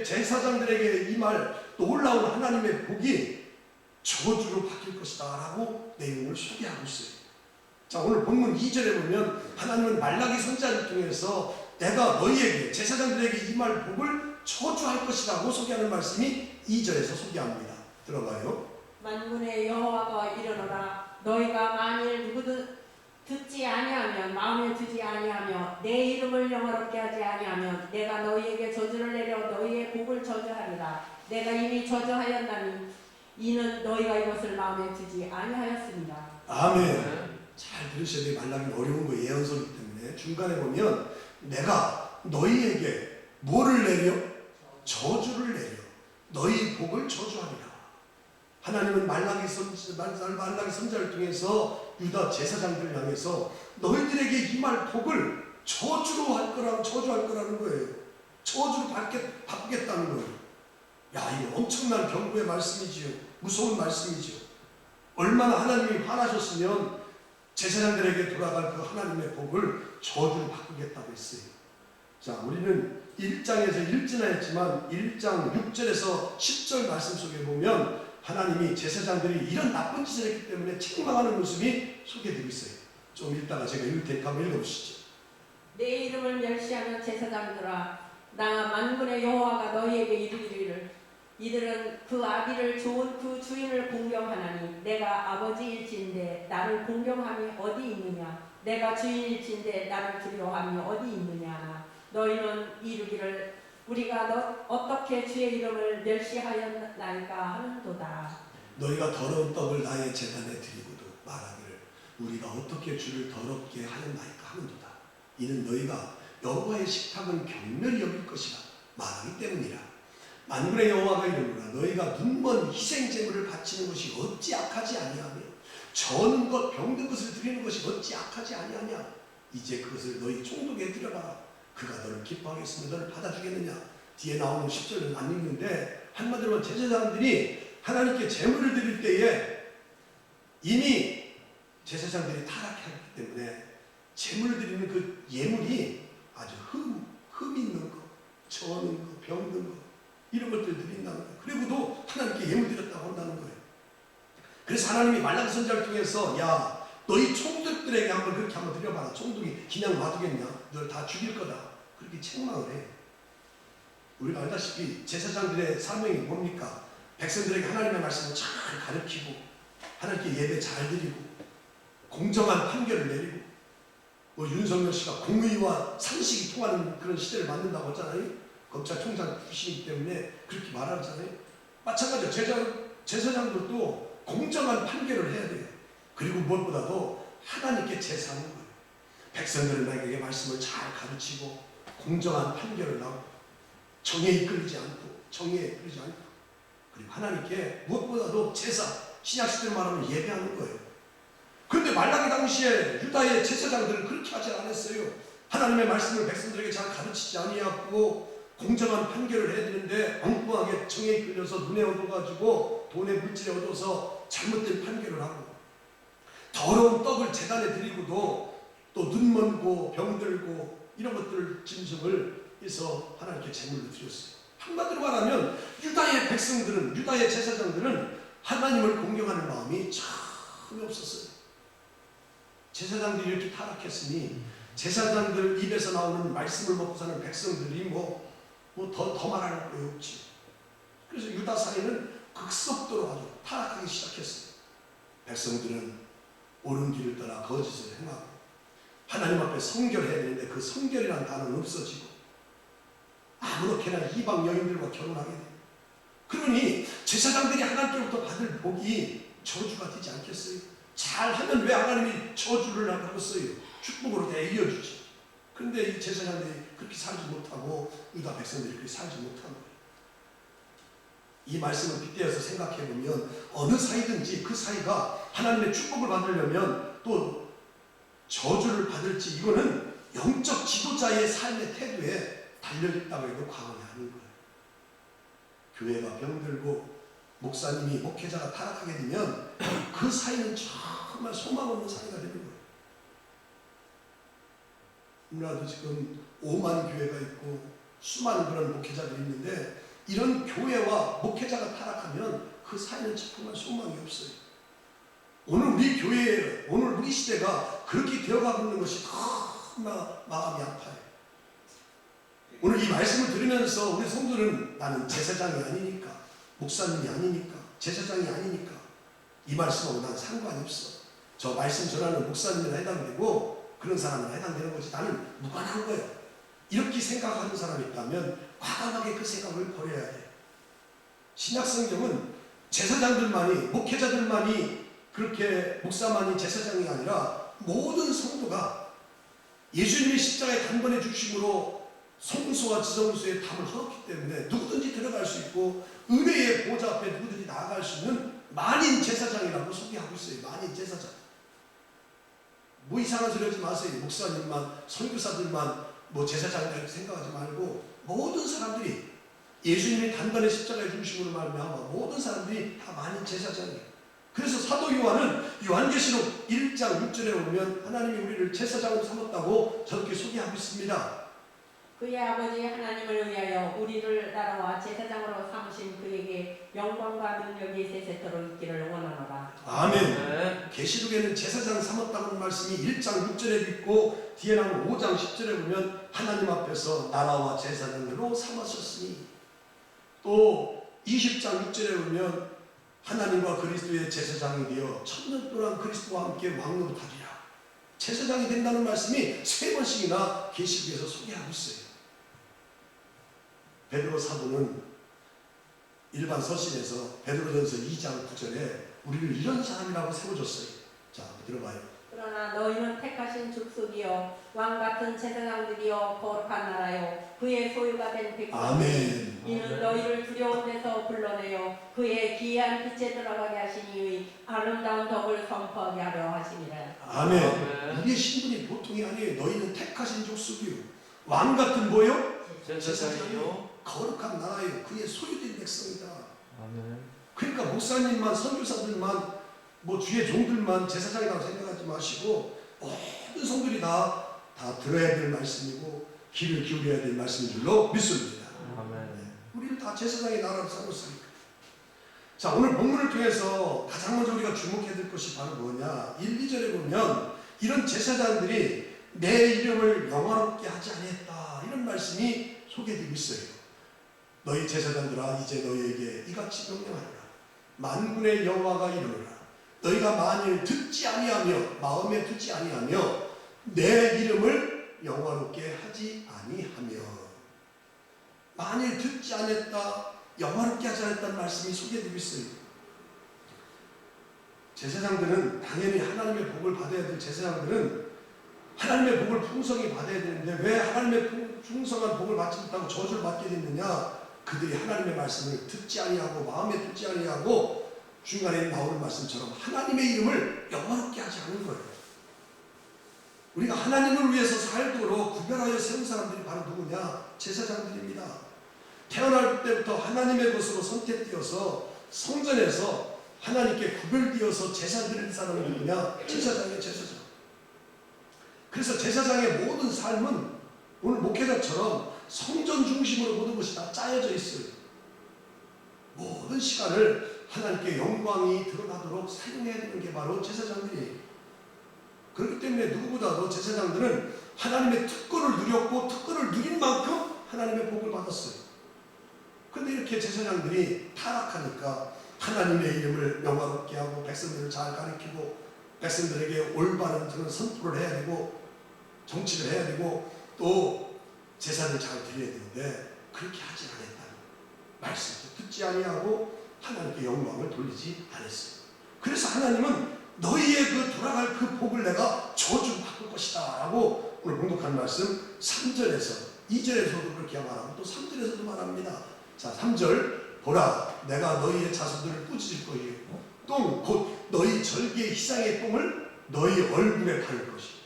제사장들에게 이 말 또 올라온 하나님의 복이 저주로 바뀔 것이다 라고 내용을 소개하고 있어요. 자, 오늘 본문 2절에 보면 하나님은 말라기 선지자를 통해서 내가 너희에게 제사장들에게 이 말 복을 저주할 것이라고 소개하는 말씀이 2절에서 소개합니다. 들어봐요. 만군의 여호와가 이르노라 너희가 만일 누구든 듣지 아니하면 마음에 두지 아니하며 내 이름을 영화롭게 하지 아니하면 내가 너희에게 저주를 내려 너희의 복을 저주하리라. 내가 이미 저주하였나니 이는 너희가 이것을 마음에 두지 아니하였습니다. 아멘. 잘 들으셔야 돼요. 말라기는 어려운 거 예언서이기 때문에 중간에 보면 내가 너희에게 뭐를 내려? 저주를 내려 너희 복을 저주하리라. 하나님은 말라기 선지자를 통해서 유다 제사장들을 향해서 너희들에게 이 말 복을 저주할 거라는 거예요. 저주로 바꾸겠다는 거예요. 야, 이거 엄청난 경고의 말씀이지요. 무서운 말씀이지요. 얼마나 하나님이 화나셨으면 제사장들에게 돌아갈 그 하나님의 복을 저주로 바꾸겠다고 했어요. 자, 우리는 1장에서 일진하였지만 1장 6절에서 10절 말씀 속에 보면 하나님이 제사장들이 이런 나쁜 짓을 했기 때문에 책망하는 모습이 소개되고 있어요. 좀 읽다가 제가 읽을 테니까 한번 읽어보시죠. 내 이름을 멸시하는 제사장들아 나 만군의 여호와가 너희에게 이르기를 이들은 그 아비를 좋은 그 주인을 공경하나니 내가 아버지일진데 나를 공경함이 어디 있느냐 내가 주인일진데 나를 두려워함이 어디 있느냐 너희는 이르기를 우리가 어떻게 주의 이름을 멸시하였나이까 하는도다. 너희가 더러운 떡을 나의 제단에 드리고도 말하기를 우리가 어떻게 주를 더럽게 하였나이까 하는도다. 이는 너희가 여호와의 식탁은 경멸히 여길 것이라 말하기 때문이라. 만군의 여호와가 이르노라 너희가 눈먼 희생 제물을 바치는 것이 어찌 악하지 아니하며 저는 것 병든 것을 드리는 것이 어찌 악하지 아니하냐. 이제 그것을 너희 총독에 드려라. 그가 너를 기뻐하겠으면 너를 받아주겠느냐. 뒤에 나오는 10절은 안 읽는데 한마디로 제사장들이 하나님께 제물을 드릴 때에 이미 제사장들이 타락했기 때문에 제물을 드리는 그 예물이 아주 흠 있는 거, 저는 거, 병든 거 이런 것들을 드린다는 거예요. 그리고도 하나님께 예물 드렸다고 한다는 거예요. 그래서 하나님이 말라기 선지자를 통해서 야 너희 총독들에게 그렇게 한번 드려봐라. 총독이 그냥 놔두겠냐? 널 다 죽일 거다. 그렇게 책망을 해. 우리가 알다시피 제사장들의 사명이 뭡니까? 백성들에게 하나님의 말씀을 잘 가르치고 하나님께 예배 잘 드리고 공정한 판결을 내리고 윤석열 씨가 공의와 상식이 통하는 그런 시대를 만든다고 했잖아요. 검찰총장 출신이기 때문에 그렇게 말하잖아요. 마찬가지로 제사장들도 공정한 판결을 해야 돼요. 그리고 무엇보다도 하나님께 제사하는 거예요. 백성들은 나에게 말씀을 잘 가르치고 공정한 판결을 하고 정의에 이끌리지 않고 그리고 하나님께 무엇보다도 제사, 신약시대로 말하면 예배하는 거예요. 그런데 말라기 당시에 유다의 제사장들은 그렇게 하지 않았어요. 하나님의 말씀을 백성들에게 잘 가르치지 아니하고 공정한 판결을 해야 되는데 엉뚱하게 정의에 이끌려서 눈에 얻어가지고 돈에 물질에 얻어서 잘못된 판결을 하고 더러운 떡을 제단에 드리고도 또 눈먼고 병들고 이런 것들을 짐승을 해서 하나님께 제물로 드렸어요. 한마디로 말하면 유다의 백성들은 유다의 제사장들은 하나님을 공경하는 마음이 전혀 없었어요. 제사장들이 이렇게 타락했으니 제사장들 입에서 나오는 말씀을 먹고 사는 백성들이 뭐 더 말할 거 없지. 그래서 유다 사회는 극속도로 아주 타락하기 시작했어요. 백성들은 옳은 길을 떠나 거짓을 행하고 하나님 앞에 성결해야 되는데 그 성결이라는 단어는 없어지고 아무렇게나 이방 여인들과 결혼하게 돼요. 그러니 제사장들이 하나님께로부터 받을 복이 저주가 되지 않겠어요? 잘하면 왜 하나님이 저주를 하고 써요? 축복으로 다 이어주지. 그런데 이 제사장들이 그렇게 살지 못하고 유다 백성들이 그렇게 살지 못하는 거예요. 이 말씀을 빗대어서 생각해보면 어느 사이든지 그 사이가 하나님의 축복을 받으려면 또 저주를 받을지 이거는 영적 지도자의 삶의 태도에 달려있다고 해도 과언이 아닌 거예요. 교회가 병들고 목사님이 목회자가 타락하게 되면 그 사이는 정말 소망 없는 사이가 되는 거예요. 우리나라도 지금 5만 교회가 있고 수많은 그런 목회자들이 있는데 이런 교회와 목회자가 타락하면 그 사이는 정말 소망이 없어요. 오늘 우리 교회, 오늘 우리 시대가 그렇게 되어가고 있는 것이 너무나 마음이 아파요. 오늘 이 말씀을 들으면서 우리 성도는 나는 제사장이 아니니까, 목사님이 아니니까, 제사장이 아니니까 이 말씀하고 난 상관이 없어. 저 말씀 전하는 목사님이나 해당되고 그런 사람이나 해당되는 거지. 나는 무관한 거예요. 이렇게 생각하는 사람이 있다면 과감하게 그 생각을 버려야 돼. 신약성경은 제사장들만이, 목회자들만이 그렇게 목사만이 제사장이 아니라 모든 성도가 예수님의 십자가에 단번에 주심으로 성소와 지성소의 담을 허었기 때문에 누구든지 들어갈 수 있고 은혜의 보좌 앞에 누구든지 나아갈 수 있는 만인 제사장이라고 소개하고 있어요. 만인 제사장. 뭐 이상한 소리 하지 마세요. 목사님만, 선교사들만 뭐 제사장이라고 생각하지 말고 모든 사람들이 예수님이 단번에 십자가에 중심으로 말미암아 모든 사람들이 다 만인 제사장이에요. 그래서 사도 요한은 요한계시록 1장 6절에 보면 하나님이 우리를 제사장으로 삼았다고 저렇게 소개하고 있습니다. 그의 아버지 하나님을 위하여 우리를 따라와 제사장으로 삼으신 그에게 영광과 능력이 세세토록 있기를 원하노라. 아멘. 계시록에는 제사장 삼았다는 말씀이 1장 6절에 있고 뒤에 나오는 5장 10절에 보면 하나님 앞에서 나라와 제사장으로 삼으셨으니, 또 20장 6절에 보면 하나님과 그리스도의 제사장이 되어 천년 동안 그리스도와 함께 왕노릇하리라. 제사장이 된다는 말씀이 3번씩이나 계시록에서 소개하고 있어요. 베드로 사도는 일반 서신에서 베드로전서 2장 9절에 우리를 이런 사람이라고 세워줬어요. 자, 들어봐요. 그러나 너희는 택하신 족속이요 왕같은 제사장들이요 거룩한 나라요 그의 소유가 된 백성이니 아멘. 이는 너희를 두려운 데서 불러내어 그의 기이한 빛에 들어가게 하시니 아름다운 덕을 선포하게 하려 하시니라. 아멘. 아멘. 우리의 신분이 보통이 아니에요. 너희는 택하신 족속이요 왕같은 뭐요? 제사장이요. 거룩한 나라요 그의 소유된 백성이다. 아멘. 그러니까 목사님만, 선교사들만, 뭐 주의 종들만 제사장이라고 생각하지 마시고 모든 성들이 다 들어야 될 말씀이고 귀를 기울여야 될 말씀인 줄로 믿습니다. 아멘. 우리를 다 제사장의 나라로 삼았으니까. 자, 오늘 본문을 통해서 가장 먼저 우리가 주목해야 될 것이 바로 뭐냐? 1, 2절에 보면 이런 제사장들이 내 이름을 영화롭게 하지 아니했다, 이런 말씀이 소개되고 있어요. 너희 제사장들아 이제 너희에게 이같이 명령하노라. 만군의 여호와가 이르노라. 너희가 만일 듣지 아니하며 마음에 두지 아니하며 내 이름을 영화롭게 하지 아니하며, 만일 듣지 않았다, 영화롭게 하지 않았다는 말씀이 소개되고 있어요. 제사장들은 당연히 하나님의 복을 받아야 될 제사장들은 하나님의 복을 풍성히 받아야 되는데 왜 하나님의 풍성한 복을 받지 못하고 저주를 받게 됐느냐? 그들이 하나님의 말씀을 듣지 아니하고 마음에 두지 아니하고 중간에 나오는 말씀처럼 하나님의 이름을 영화롭게 하지 않은 거예요. 우리가 하나님을 위해서 살도록 구별하여 세운 사람들이 바로 누구냐? 제사장들입니다. 태어날 때부터 하나님의 것으로 선택되어서 성전에서 하나님께 구별되어서 제사 드리는 사람은 누구냐? 제사장이에요. 제사장. 그래서 제사장의 모든 삶은 오늘 목회자처럼 성전 중심으로 모든 것이 다 짜여져 있어요. 모든 시간을 하나님께 영광이 드러나도록 사용해야 되는 게 바로 제사장들이에요. 그렇기 때문에 누구보다도 제사장들은 하나님의 특권을 누렸고 특권을 누린 만큼 하나님의 복을 받았어요. 근데 이렇게 제사장들이 타락하니까 하나님의 이름을 영화롭게 하고 백성들을 잘 가르치고 백성들에게 올바른 그런 선포를 해야 되고 정치를 해야 되고 또 제사를 잘 드려야 되는데 그렇게 하지 않았다는 말씀도 듣지 아니하고 하나님께 영광을 돌리지 않았어요. 그래서 하나님은 너희의 그 돌아갈 그 복을 내가 저주 바꿀 것이다 라고 오늘 봉독한 말씀 3절에서 2절에서도 그렇게 말하고 또 3절에서도 말합니다. 자, 3절 보라 내가 너희의 자손들을 꾸짖을 것이요 똥 곧 너희 절기의 희상의 똥을 너희 얼굴에 바를 것이요.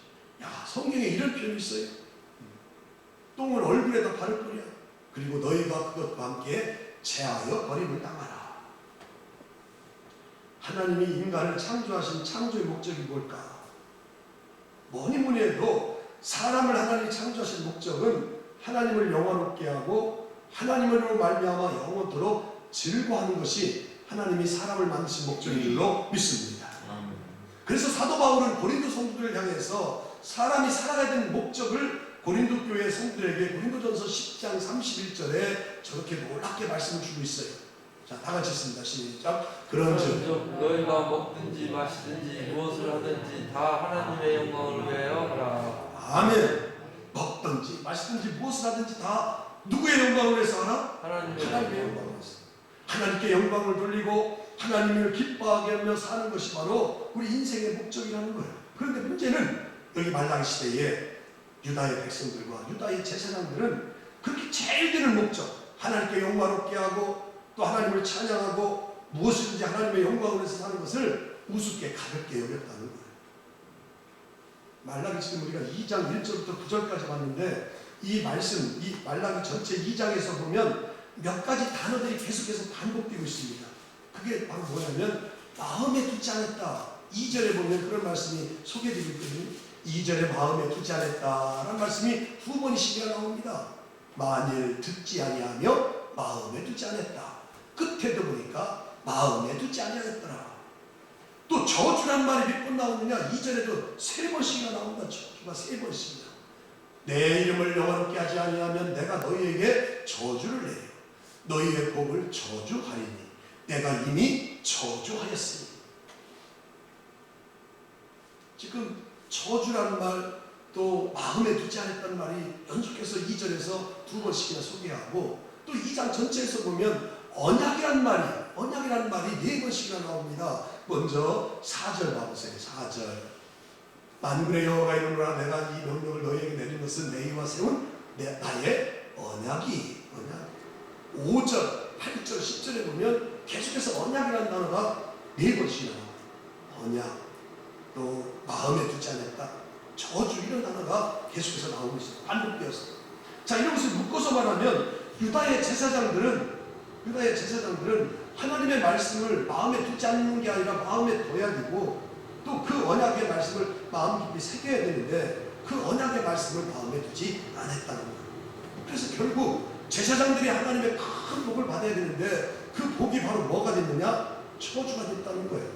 야, 성경에 이런 표현이 있어요. 똥을 얼굴에다 바를 거냐. 그리고 너희가 그것과 함께 제하여 버림을 당하라. 하나님이 인간을 창조하신 창조의 목적이 뭘까? 뭐니 뭐니 해도 사람을 하나님이 창조하신 목적은 하나님을 영화롭게 하고 하나님으로 말미암아 영원토록 즐거워하는 것이 하나님이 사람을 만드신 목적인 줄로 믿습니다. 그래서 사도 바울은 고린도 성도들을 향해서 사람이 살아가야 되는 목적을 고린도 교회 성도들에게 고린도전서 10장 31절에 저렇게 놀랍게 말씀을 주고 있어요. 자, 다 같이 읽습니다. 시작. 그런즉 너희가 먹든지 마시든지 무엇을 하든지 다 하나님의 영광을 위하여 하라. 아멘. 먹든지 마시든지 무엇을 하든지 다 누구의 영광을 위해서 하나? 하나님의 영광을 위해서. 하나님께 영광을 돌리고 하나님을 기뻐하게 하며 사는 것이 바로 우리 인생의 목적이라는 거예요. 그런데 문제는 여기 말라기 시대에 유다의 백성들과 유다의 제사장들은 그렇게 제일 드는 목적, 하나님께 영광롭게 하고 또 하나님을 찬양하고 무엇이든지 하나님의 영광을 위해서 사는 것을 우습게 가볍게 여겼다는 거예요. 말라기 지금 우리가 2장 1절부터 9절까지 봤는데 이 말씀, 이 말라기 전체 2장에서 보면 몇 가지 단어들이 계속해서 반복되고 있습니다. 그게 바로 뭐냐면 마음에 두지 않았다. 2절에 보면 그런 말씀이 소개되고 있거든요. 2절에 마음에 두지 않았다라는 말씀이 두 번씩이나 나옵니다. 만일 듣지 아니하며 마음에 두지 않았다. 끝에도 보니까 마음에 두지 아니하였더라. 또 저주란 말이 몇 번 나오느냐? 2절에도 3번씩이나 나온다. 저주가 3번씩이나. 내 이름을 영화롭게 하지 아니하면 내가 너희에게 저주를 내려 너희의 복을 저주하리니 내가 이미 저주하였으니. 지금 저주라는 말 또 마음에 두지 않았다는 말이 연속해서 2절에서 2번씩이나 소개하고 또 2장 전체에서 보면 언약이라는 말이 4번씩이나 나옵니다. 먼저 4절 봐보세요. 4절 만군의 여호와가 이르노라 내가 이 명령을 너희에게 내린 것은 너희와 세운 나의 언약이 5절, 8절, 10절에 보면 계속해서 언약이라는 단어가 4번씩이나 나옵니다. 언약, 또 마음에 두지 않았다, 저주 이런 단어가 계속해서 나오고 있어요. 반복되었어요. 자, 이런 것을 묶어서 말하면 유다의 제사장들은 하나님의 말씀을 마음에 두지 않는 게 아니라 마음에 둬야 되고 또 그 언약의 말씀을 마음 깊이 새겨야 되는데 그 언약의 말씀을 마음에 두지 않았다는 거예요. 그래서 결국 제사장들이 하나님의 큰 복을 받아야 되는데 그 복이 바로 뭐가 됐느냐? 저주가 됐다는 거예요.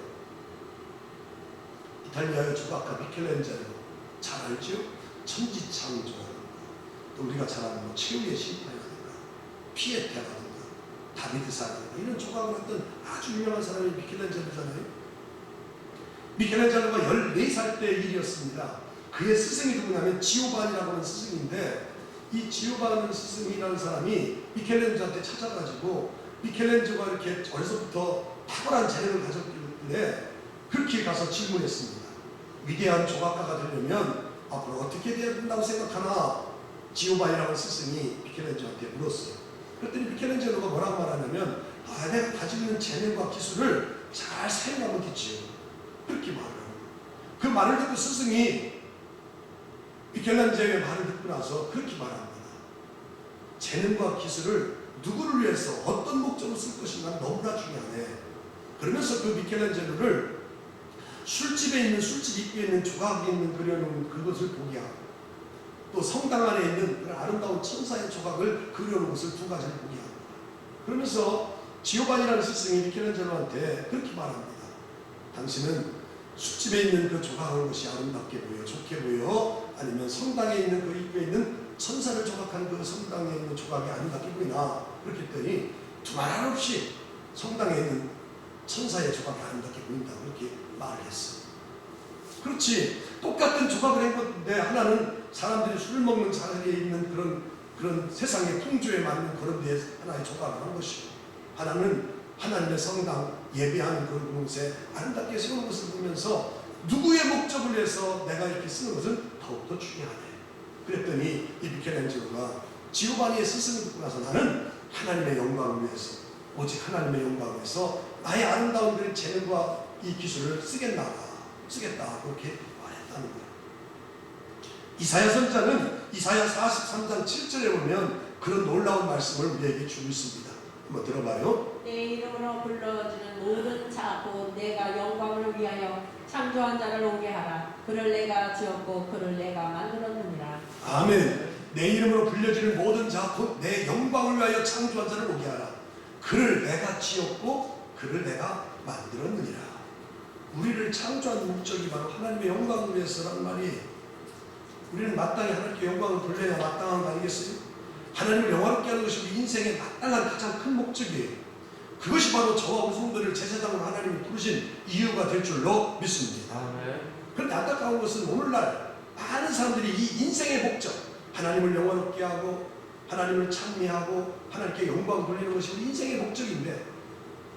이탈리아의 조각가 미켈란젤로 잘 알죠? 천지창조라든가 또 우리가 잘 아는 최후의 심판이라든가 피에테라든가 다비드사라든가 이런 조각을 했던 아주 유명한 사람이 미켈란젤로잖아요. 미켈란젤로가 14살 때 일이었습니다. 그의 스승이 누구냐면 지오반이라고 하는 스승인데 이 지오반 스승이라는 사람이 미켈란젤로한테 찾아가지고 미켈란젤로가 이렇게 어려서부터 탁월한 재능을 가졌기 때문에 그렇게 가서 질문했습니다. 위대한 조각가가 되려면 앞으로 어떻게 돼야 된다고 생각하나? 지오반이라는 스승이 미켈란젤로한테 물었어요. 그랬더니 미켈란젤로가 뭐라고 말하냐면 내가 가지고 있는 재능과 기술을 잘 사용하면 되지요. 그렇게 말을 하고 그 말을 듣고 스승이 미켈란젤로의 말을 듣고 나서 그렇게 말합니다. 재능과 기술을 누구를 위해서 어떤 목적으로 쓸 것인가 너무나 중요하네. 그러면서 그 미켈란젤로를 술집에 있는 술집 입구에 있는 조각에 있는 그려놓은 그것을 보게 하고 또 성당 안에 있는 그런 아름다운 천사의 조각을 그려놓은 것을 두 가지를 보게 합니다. 그러면서 지오반이라는 스승이 미켈란젤로한테 그렇게 말합니다. 당신은 술집에 있는 그 조각하는 것이 아름답게 보여, 좋게 보여? 아니면 성당에 있는 그 입구에 있는 천사를 조각하는 그 성당에 있는 조각이 아름답게 보이나? 그렇게 했더니 두말할 없이 성당에 있는 천사의 조각이 아름답게 보인다고 그렇게 말을 했어. 그렇지. 똑같은 조각을 한 건데 하나는 사람들이 술 먹는 자리에 있는 그런 세상의 풍조에 맞는 그런 데에 하나의 조각을 한 것이고, 하나는 하나님의 성당 예배하는 그런 곳에 아름답게 세우는 것을 보면서 누구의 목적을 위해서 내가 이렇게 쓰는 것은 더욱더 중요하네. 그랬더니 이 미켈란젤로가 지오바니의 스승을 듣고 나서 나는 하나님의 영광을 위해서, 오직 하나님의 영광을 위해서 나의 아름다운 그 재능과 이 기술을 쓰겠다 그렇게 말했다는 거예요. 이사야 선자는 이사야 43장 7절에 보면 그런 놀라운 말씀을 우리에게 주고 있습니다. 한번 들어봐요. 내 이름으로 불러주는 모든 자 곧 내가 영광을 위하여 창조한 자를 오게 하라. 그를 내가 지었고 그를 내가 만들었느니라. 아멘. 내 이름으로 불려지는 모든 자 곧 내 영광을 위하여 창조한 자를 오게 하라. 그를 내가 지었고 그를 내가 만들었느니라. 우리를 창조한 목적이 바로 하나님의 영광을 위해서란 말이에요. 우리는 마땅히 하나님께 영광을 돌려야 마땅한 거 아니겠어요? 하나님을 영화롭게 하는 것이 우리 인생의 마땅한 가장 큰 목적이에요. 그것이 바로 저와 우리 성도를 제사장으로 하나님이 부르신 이유가 될 줄로 믿습니다. 아멘. 그런데 안타까운 것은 오늘날 많은 사람들이 이 인생의 목적, 하나님을 영화롭게 하고 하나님을 찬미하고 하나님께 영광 돌리는 것이 우리 인생의 목적인데,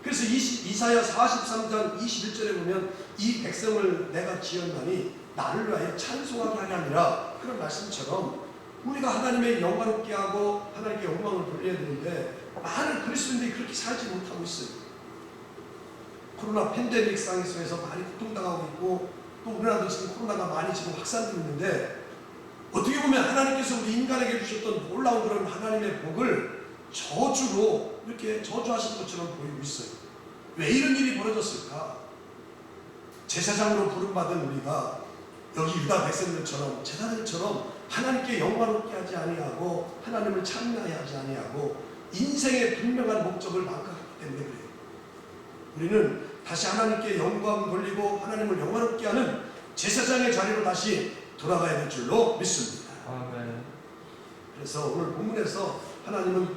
그래서 이사야 43장 21절에 보면 이 백성을 내가 지었나니 나를 위하여 찬송하게 하려 함이라, 그런 말씀처럼 우리가 하나님의 영광롭게 하고 하나님께 영광을 돌려야 되는데 많은 그리스도인들이 그렇게 살지 못하고 있어요. 코로나 팬데믹 상황에서 많이 고통당하고 있고, 또 우리나라도 지금 코로나가 많이 지금 확산되고 있는데, 어떻게 보면 하나님께서 우리 인간에게 주셨던 놀라운 그런 하나님의 복을 저주로 이렇게 저주하신 것처럼 보이고 있어요. 왜 이런 일이 벌어졌을까? 제사장으로 부름받은 우리가 여기 유다 백성들처럼 제사장처럼 하나님께 영광롭게 하지 아니하고 하나님을 찬미하지 아니하고 인생의 분명한 목적을 망각하기 때문에 그래요. 우리는 다시 하나님께 영광 돌리고 하나님을 영광롭게 하는 제사장의 자리로 다시 돌아가야 될 줄로 믿습니다. 아멘. 그래서 오늘 본문에서 하나님은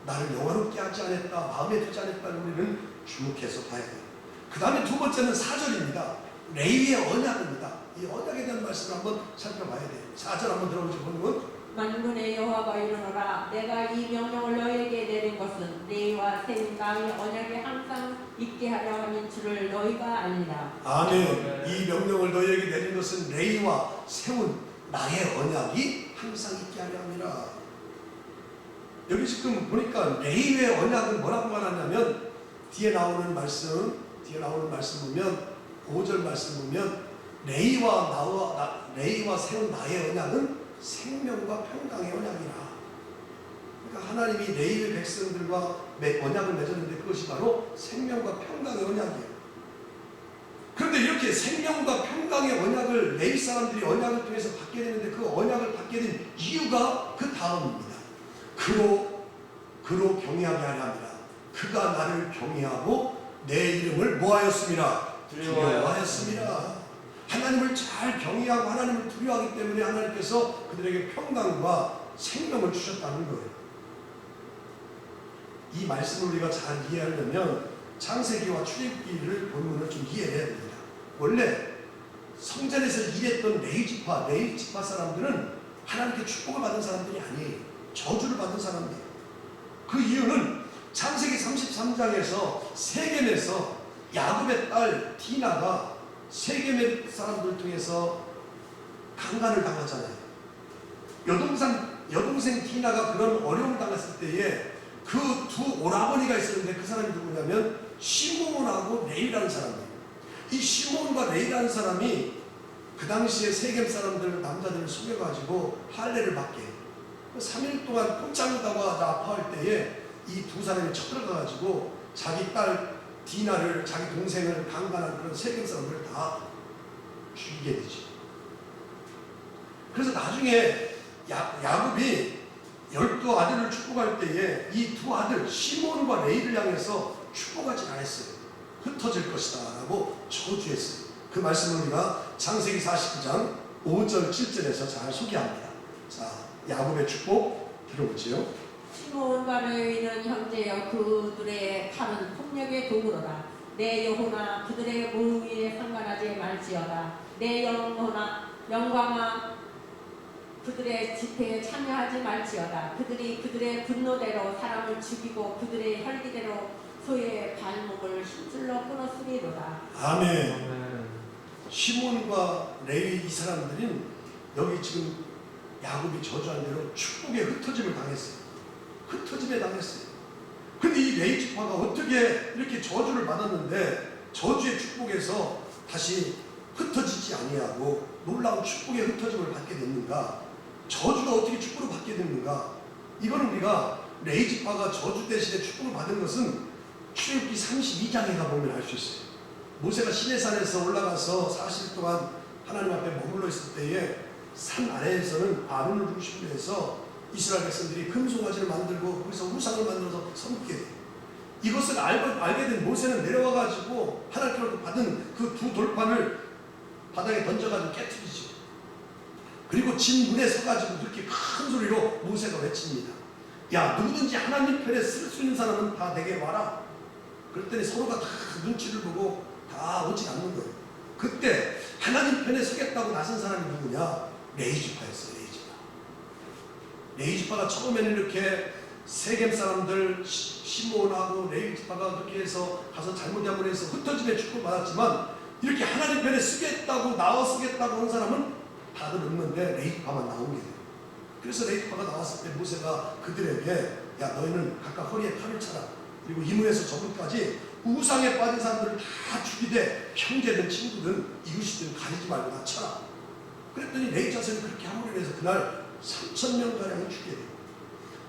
나를 영광롭게 하지 않았다, 마음에 두지 않았다를 우리는 주목해서 봐야 돼요. 그 다음에 두 번째는 4절입니다. 레위의 언약입니다. 이 언약에 대한 말씀을 한번 살펴봐야 돼요. 4절 한번 들어보죠. 본문. 만군의 여호와가 이르노라. 내가 이 명령을 너희에게 내린 것은 네와 세 나의 언약에 항상 있게 하려 하는 줄을 너희가 알리라. 아멘. 이 명령을 너희에게 내린 것은 레위와 세운 나의 언약이 항상 있게 하려 함이라. 여기 지금 보니까 레위의 언약은 뭐라고 말하냐면 뒤에 나오는 말씀 보면 5절 말씀 보면 레위와 세운 나의 언약은 생명과 평강의 언약이라. 그러니까 하나님이 레위의 백성들과 언약을 맺었는데 그것이 바로 생명과 평강의 언약이에요. 그런데 이렇게 생명과 평강의 언약을 레위 사람들이 언약을 통해서 받게 되는데 그 언약을 받게 된 이유가 그 다음입니다. 그로 경외하게 하려 합니다. 그가 나를 경외하고 내 이름을 뭐하였습니다? 두려워하였습니다. 하나님을 잘 경외하고 하나님을 두려워하기 때문에 하나님께서 그들에게 평강과 생명을 주셨다는 거예요. 이 말씀을 우리가 잘 이해하려면 창세기와 출애굽기를 본문을 좀 이해해야 됩니다. 원래 성전에서 일했던 레위 지파 사람들은 하나님께 축복을 받은 사람들이 아니에요. 저주를 받은 사람들이에요. 그 이유는 창세기 33장에서 세겜에서 야곱의 딸 디나가 세겜의 사람들 중에서 강간을 당하잖아요. 여동생 디나가 그런 어려움을 당했을 때에 그 두 오라버니가 있었는데 그 사람이 누구냐면 시몬하고 레위라는 사람이에요. 이 시몬과 레위라는 사람이 그 당시에 세겜 사람들 남자들을 속여가지고 할례를 받게 해요. 3일 동안 꼼짝 못하고 아파할 때에 이 두 사람이 쳐들어가가지고 자기 딸 디나를, 자기 동생을 강간한 그런 세겜 사람들을 다 죽이게 되죠. 그래서 나중에 야곱이 12아들을 축복할 때에 이 두 아들 시몬과 레위를 향해서 축복하지 않았어요. 흩어질 것이다 라고 저주했어요. 그 말씀을 우리가 창세기 49장 5절 7절에서 잘 소개합니다. 자, 야곱의 축복 들어보지요. 시몬과 레위는 형제여 그들의 칼은 폭력의 도구로다. 내 영혼아 그들의 무의에 상관하지 말지어다. 내 영광아 그들의 집회에 참여하지 말지어다. 그들이 그들의 분노대로 사람을 죽이고 그들의 혈기대로 소의 발목을 힘줄로 끊었으리로다. 아멘. 아멘. 시몬과 레위 이 사람들은 여기 지금 야곱이 저주한 대로 축복에 흩어짐을 당했어요. 흩어짐에 당했어요. 근데 이 레위 지파가 어떻게 이렇게 저주를 받았는데 저주의 축복에서 다시 흩어지지 아니하고 놀라운 축복의 흩어짐을 받게 됐는가? 저주가 어떻게 축복을 받게 됐는가? 이거는 우리가 레위 지파가 저주 대신에 축복을 받은 것은 출애굽기 32장에 가보면 알 수 있어요. 모세가 시내산에서 올라가서 40일 동안 하나님 앞에 머물러 있을 때에 산 아래에서는 아론을 중심으로 해서 이스라엘 백성들이 금송아지를 만들고 거기서 우상을 만들어서 섬기게 돼요. 이것을 알게 된 모세는 내려와가지고 하나님께로부터 받은 그 두 돌판을 바닥에 던져가지고 깨트리죠. 그리고 진 문에 서가지고 그렇게 큰 소리로 모세가 외칩니다. 야, 누구든지 하나님 편에 쓸 수 있는 사람은 다 내게 와라. 그랬더니 서로가 다 눈치를 보고 다 오지 않는 거예요. 그때 하나님 편에 서겠다고 나선 사람이 누구냐? 레위 지파였어요. 레위 지파. 레위 지파가 처음에는 이렇게 세겜 사람들 시몬하고 레위 지파가 그렇게 해서 가서 잘못한 해서 흩어짐에 축복받았지만 이렇게 하나님 편에 쓰겠다고 나와 쓰겠다고 한 사람은 다들 없는데 레위 지파만 나온 게 돼요. 그래서 레위 지파가 나왔을 때 모세가 그들에게 야, 너희는 각각 허리에 칼을 차라. 그리고 이문에서 저문까지 우상에 빠진 사람들을 다 죽이되 형제든 친구든 이웃이든 가리지 말고 다 쳐라. 그랬더니 레위 자손이 그렇게 함으로 해서 그날 3,000명가량을 죽게 돼요.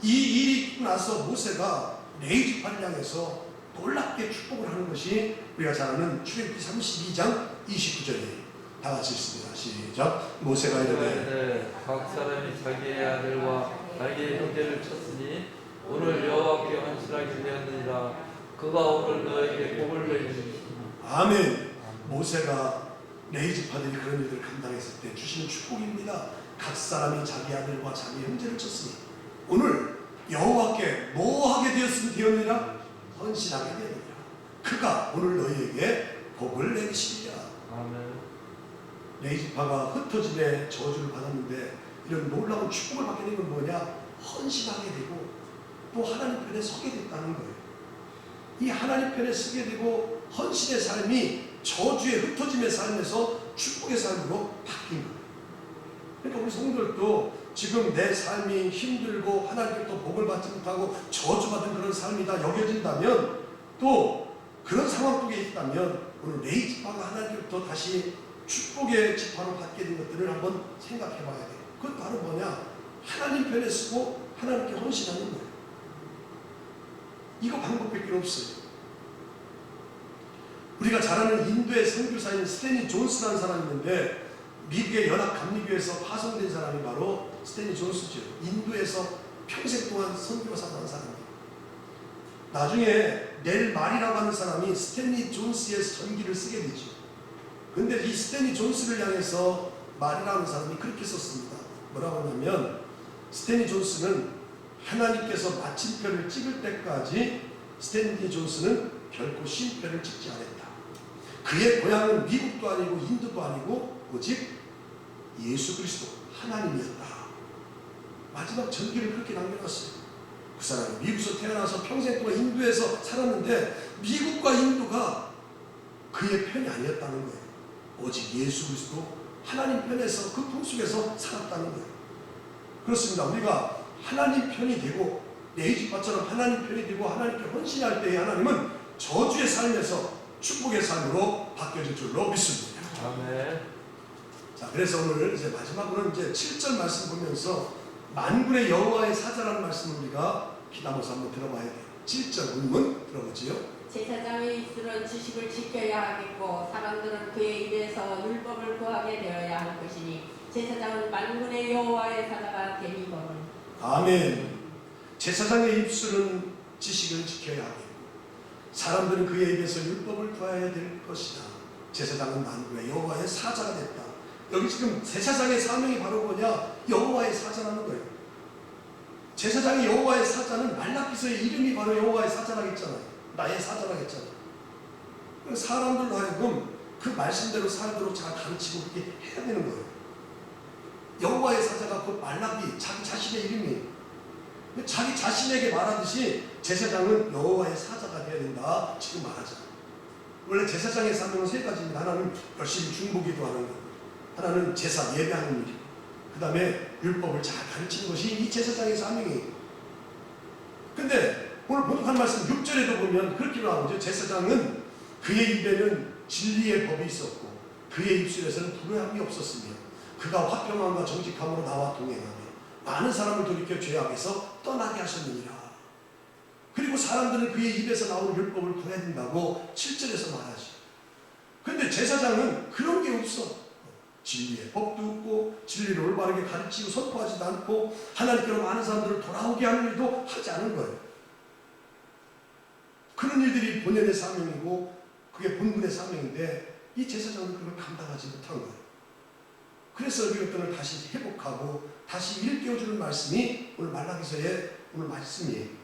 이 일이 있고 나서 모세가 레위 지파를 향해서 놀랍게 축복을 하는 것이 우리가 잘 아는 출애굽기 32장 29절이에요. 다 같이 읽습니다. 시작. 모세가 이르되 각 사람이 자기의 아들과 자기의 형제를 쳤으니 오늘 여호와께 헌신하게 되었느니라. 그가 오늘 너에게 복을 내리시니. 아멘. 모세가 레위 지파들이 그런 일들을 감당했을 때 주시는 축복입니다. 각 사람이 자기 아들과 자기 형제를 쳤으니 오늘 여호와께 뭐 하게 되었느니라? 헌신하게 되느니라. 그가 오늘 너희에게 복을 내리시리라. 아멘. 레위 지파가 흩어짐의 저주를 받았는데 이런 놀라운 축복을 받게 된 건 뭐냐? 헌신하게 되고 또 하나님 편에 서게 됐다는 거예요. 이 하나님 편에 서게 되고 헌신의 삶이 저주의 흩어짐의 삶에서 축복의 삶으로 바뀐 거예요. 그러니까 우리 성도들도 지금 내 삶이 힘들고 하나님께로부터 복을 받지 못하고 저주받은 그런 삶이다 여겨진다면 또 그런 상황 속에 있다면 오늘 레위 지파가 하나님께로부터 다시 축복의 지파로 받게 된 것들을 한번 생각해 봐야 돼요. 그건 바로 뭐냐? 하나님 편에 서고 하나님께 헌신하는 거예요. 이거 방법밖에 없어요. 우리가 잘 아는 인도의 선교사인 스탠리 존스라는 사람이 있는데 미국의 연합감리교회에서 파송된 사람이 바로 스탠리 존스죠. 인도에서 평생 동안 선교사를 한 사람이에요. 나중에 넬 말이라고 하는 사람이 스탠리 존스의 전기를 쓰게 되죠. 근데 이 스탠리 존스를 향해서 말이라고 하는 사람이 그렇게 썼습니다. 뭐라고 하냐면 스탠리 존스는 하나님께서 마침표를 찍을 때까지 스탠리 존스는 결코 쉼표를 찍지 않았다. 그의 고향은 미국도 아니고 인도도 아니고 오직 예수 그리스도 하나님이었다. 마지막 전기를 그렇게 남겨놨어요. 그 사람이 미국에서 태어나서 평생 동안 인도에서 살았는데 미국과 인도가 그의 편이 아니었다는 거예요. 오직 예수 그리스도 하나님 편에서 그 풍속에서 살았다는 거예요. 그렇습니다. 우리가 하나님 편이 되고 레위 지파처럼 하나님 편이 되고 하나님께 헌신할 때에 하나님은 저주의 삶에서 축복의 삶으로 바뀌어질 줄로 믿습니다. 아멘. 자, 그래서 오늘 이제 마지막으로는 이제 7절 말씀 보면서 만군의 여호와의 사자라는 말씀을 우리가 귀담아서 한번 들어봐야 돼요. 7절 본문 들어보지요. 제사장의 입술은 지식을 지켜야 하겠고 사람들은 그의 입에서 율법을 구하게 되어야 할 것이니 제사장은 만군의 여호와의 사자가 되니거늘. 아멘. 제사장의 입술은 지식을 지켜야 하겠고 사람들은 그의 입에서 율법을 구해야 될 것이다. 제사장은 만군의 여호와의 사자가 됐다. 여기 지금 제사장의 사명이 바로 뭐냐? 여호와의 사자라는 거예요. 제사장이 여호와의 사자는 말라기서의 이름이 바로 여호와의 사자라고 했잖아요. 나의 사자라고 했잖아요. 사람들로 하여금 그 말씀대로 살도록 잘 가르치고 그렇게 해야 되는 거예요. 여호와의 사자가 그 말라기 자기 자신의 이름이에요. 자기 자신에게 말하듯이 제사장은 여호와의 사자가 되어야 된다 지금 말하잖아요. 원래 제사장의 사명은 세 가지입니다. 하나는 열심히 중보기도 하는 것, 하나는 제사 예배하는 일, 그 다음에 율법을 잘 가르치는 것이 이 제사장의 사명이에요. 근데 오늘 본독한 말씀 6절에도 보면 그렇게 나오죠. 제사장은 그의 입에는 진리의 법이 있었고 그의 입술에서는 불의함이 없었으며 그가 화평함과 정직함으로 나와 동행하며 많은 사람을 돌이켜 죄악에서 떠나게 하셨느니라. 그리고 사람들은 그의 입에서 나오는 율법을 구해야 된다고 7절에서 말하죠. 근데 제사장은 그런 게 없어. 진리의 법도 없고 진리를 올바르게 가르치고 선포하지도 않고 하나님께로 많은 사람들을 돌아오게 하는 일도 하지 않은 거예요. 그런 일들이 본연의 사명이고 그게 본분의 사명인데 이 제사장은 그걸 감당하지 못한 거예요. 그래서 이것들을 다시 회복하고 다시 일깨워주는 말씀이 오늘 말라기서의 오늘 말씀이에요.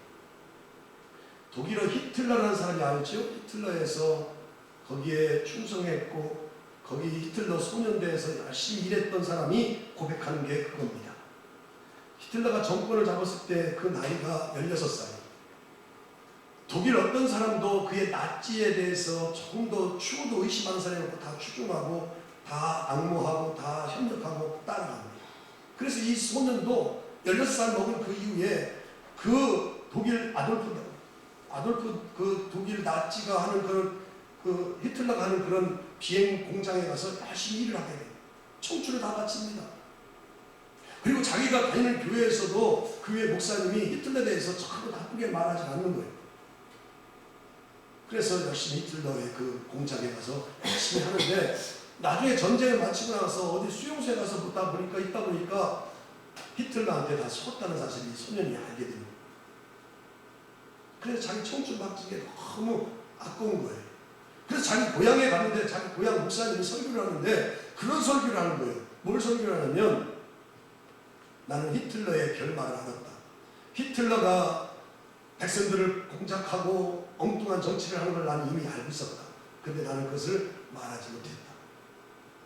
독일어 히틀러라는 사람이 알죠? 히틀러에서 거기에 충성했고 거기 히틀러 소년대에서 열심히 일했던 사람이 고백하는 게 그겁니다. 히틀러가 정권을 잡았을 때 그 나이가 16살. 독일 어떤 사람도 그의 나치에 대해서 조금 더 추호도 의심하는 사람이 없고 다 추종하고 다 악모하고 다 협력하고 따라갑니다. 그래서 이 소년도 16살 먹은 그 이후에 그 독일 아돌프 그 독일 나치가 하는 그 히틀러가 하는 그런 비행 공장에 가서 열심히 일을 하게 돼요. 청춘을 다 바칩니다. 그리고 자기가 다니는 교회에서도 그 교회 목사님이 히틀러에 대해서 전부 나쁘게 말하지 않는 거예요. 그래서 열심히 히틀러의 그 공장에 가서 열심히 하는데 나중에 전쟁을 마치고 나서 어디 수용소에 가서 있다 보니까 히틀러한테 다 속았다는 사실이 소년이 알게 됩니다. 그래서 자기 청춘 바친 게 너무 아까운 거예요. 그래서 자기 고향에 갔는데 자기 고향 목사님이 설교를 하는데 그런 설교를 하는 거예요. 뭘 설교를 하냐면 나는 히틀러의 결말을 알았다. 히틀러가 백성들을 공작하고 엉뚱한 정치를 하는 걸 나는 이미 알고 있었다. 근데 나는 그것을 말하지 못했다.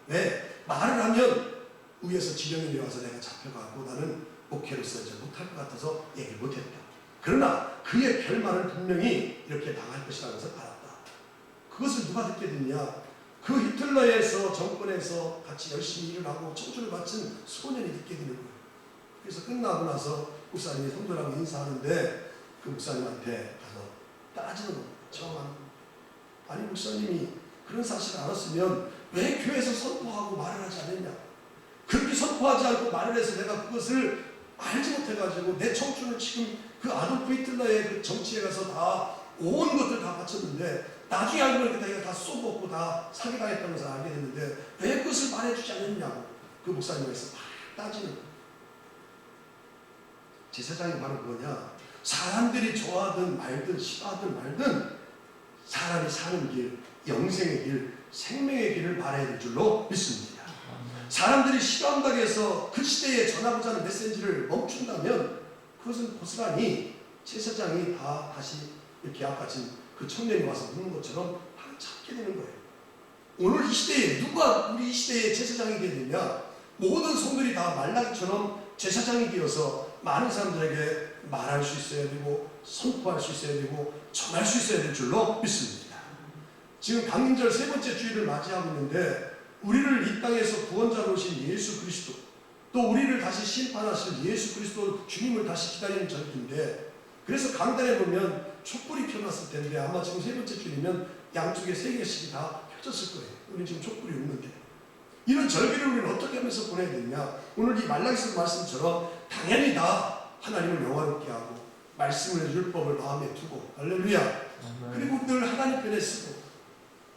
왜? 말을 하면 위에서 지령이 와서 내가 잡혀가고 나는 목회로서 이제 못할 것 같아서 얘기를 못했다. 그러나 그의 결말을 분명히 이렇게 당할 것이라는 것을 알았다. 그것을 누가 듣게 됐냐? 그 히틀러에서 정권에서 같이 열심히 일을 하고 청춘을 바친 소년이 듣게 되는 거예요. 그래서 끝나고 나서 목사님이 성도라고 인사하는데 그 목사님한테 가서 따지는 겁니다. 정한 아니 목사님이 그런 사실을 알았으면 왜 교회에서 선포하고 말을 하지 않았냐? 그렇게 선포하지 않고 말을 해서 내가 그것을 알지 못해가지고 내 청춘을 지금 그 아돌프 히틀러의 그 정치에 가서 다 온 것들 다 바쳤는데 나중에 알고 보니까 내가 다 쏘먹고 다 사기당했다는 것을 알게 됐는데 왜 그것을 말해주지 않았냐고 그 목사님에서 막 따지는 거예요. 제사장이 바로 그거냐? 사람들이 좋아하든 말든 싫어하든 말든 사람이 사는 길, 영생의 길, 생명의 길을 말해야 될 줄로 믿습니다. 사람들이 싫어한다고 해서 그 시대에 전하고자 하는 메시지를 멈춘다면 그것은 고스란히 제사장이 다 다시 이렇게 아까 지금 그 청년이 와서 묻는 것처럼 다 찾게 되는 거예요. 오늘 이 시대에 누가 우리 이 시대의 제사장이 되느냐? 모든 성들이 다 말라기처럼 제사장이 되어서 많은 사람들에게 말할 수 있어야 되고 선포할 수 있어야 되고 전할 수 있어야 될 줄로 믿습니다. 지금 강림절 세 번째 주일을 맞이하고 있는데 우리를 이 땅에서 구원자로 오신 예수 그리스도 또 우리를 다시 심판하실 예수 그리스도 주님을 다시 기다리는 절기인데 그래서 강단에 보면 촛불이 펴놨을 텐데 아마 지금 세 번째 주일이면 양쪽에 3개씩이 다 펴졌을 거예요. 우리는 지금 촛불이 없는데 이런 절기를 우리는 어떻게 하면서 보내야 되냐? 오늘 이 말라기서 말씀처럼 당연히 다 하나님을 영화롭게 하고 말씀을 율법을 마음에 두고 할렐루야. 그리고 늘 하나님 편에 쓰고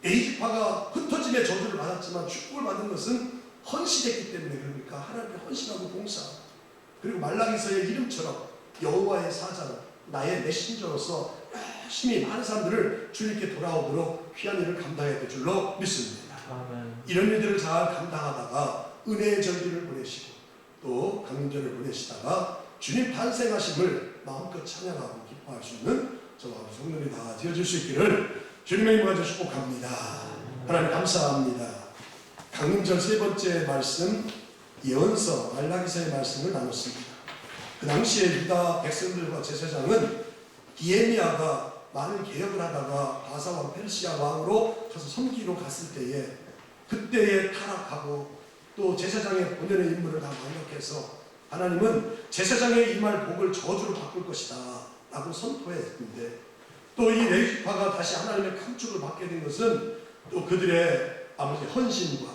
에이지파가 흩어짐의 저주를 받았지만 축복을 받은 것은 헌신했기 때문에 그러니까 하나님께 헌신하고 봉사하고 그리고 말라기서의 이름처럼 여호와의 사자로 나의 메신저로서 열심히 많은 사람들을 주님께 돌아오도록 귀한 일을 감당해야 될 줄로 믿습니다. 아멘. 이런 일들을 잘 감당하다가 은혜의 절기를 보내시고 또 강림절을 보내시다가 주님 탄생하심을 마음껏 찬양하고 기뻐할 수 있는 저와 성도들이 다 되어줄 수 있기를 주님의 이름으로 축복합니다. 하나님 감사합니다. 강림절 세 번째 말씀 예언서 말라기서의 말씀을 나눴습니다. 그 당시에 유다 백성들과 제사장은 니헤미야가 많은 개혁을 하다가 바사왕 페르시아 왕으로 가서 섬기러 갔을 때에 그때에 타락하고 또 제사장의 본연의 임무를 다 망각해서 하나님은 제사장의 임할 복을 저주로 바꿀 것이다 라고 선포했는데 또 이 레위파가 다시 하나님의 큰 축을 받게 된 것은 또 그들의 아버지 헌신과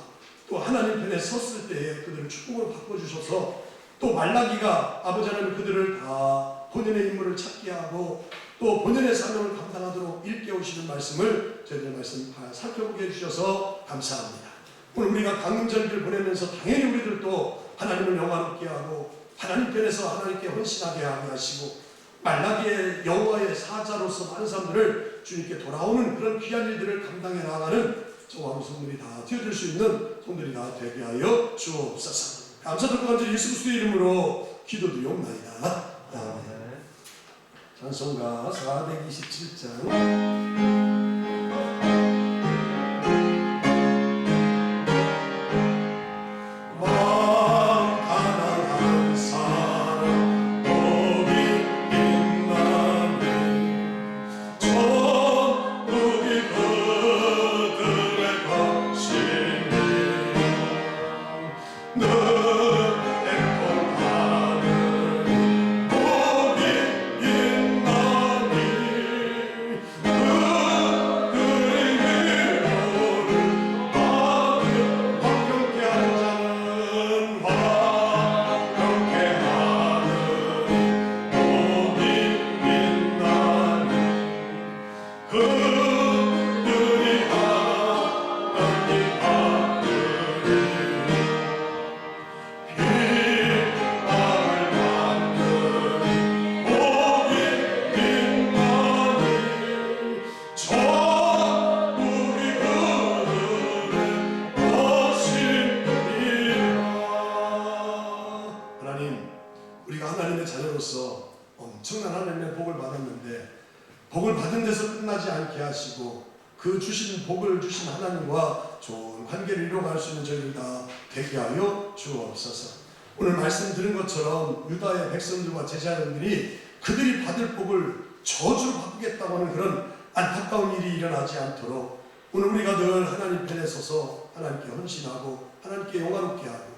또 하나님 편에 섰을 때에 그들을 축복으로 바꿔주셔서 또 말라기가 아버지 하나님 그들을 다 본연의 임무를 찾게 하고 또 본연의 사명을 감당하도록 일깨우시는 말씀을 저희들 말씀 살펴보게 해주셔서 감사합니다. 오늘 우리가 강림절기를 보내면서 당연히 우리들도 하나님을 영화롭게 하고 하나님 편에서 하나님께 헌신하게 하시고 말라기의 여호와의 사자로서 많은 사람들을 주님께 돌아오는 그런 귀한 일들을 감당해 나가는 저와 우리 성들이 다 되어줄 수 있는 성들이 다 되게 하여 주옵소서. 감사드리고 간절히 예수 그리스도의 이름으로 기도드리옵나이다. 아멘. 찬송가 427장 엄청난 하나님의 복을 받았는데 복을 받은 데서 끝나지 않게 하시고 그 주신 복을 주신 하나님과 좋은 관계를 이루어갈 수 있는 저희들 다 되게 하여 주옵소서. 오늘 말씀 들은 것처럼 유다의 백성들과 제사장들이 그들이 받을 복을 저주로 바꾸겠다고 하는 그런 안타까운 일이 일어나지 않도록 오늘 우리가 늘 하나님 편에 서서 하나님께 헌신하고 하나님께 영화롭게 하고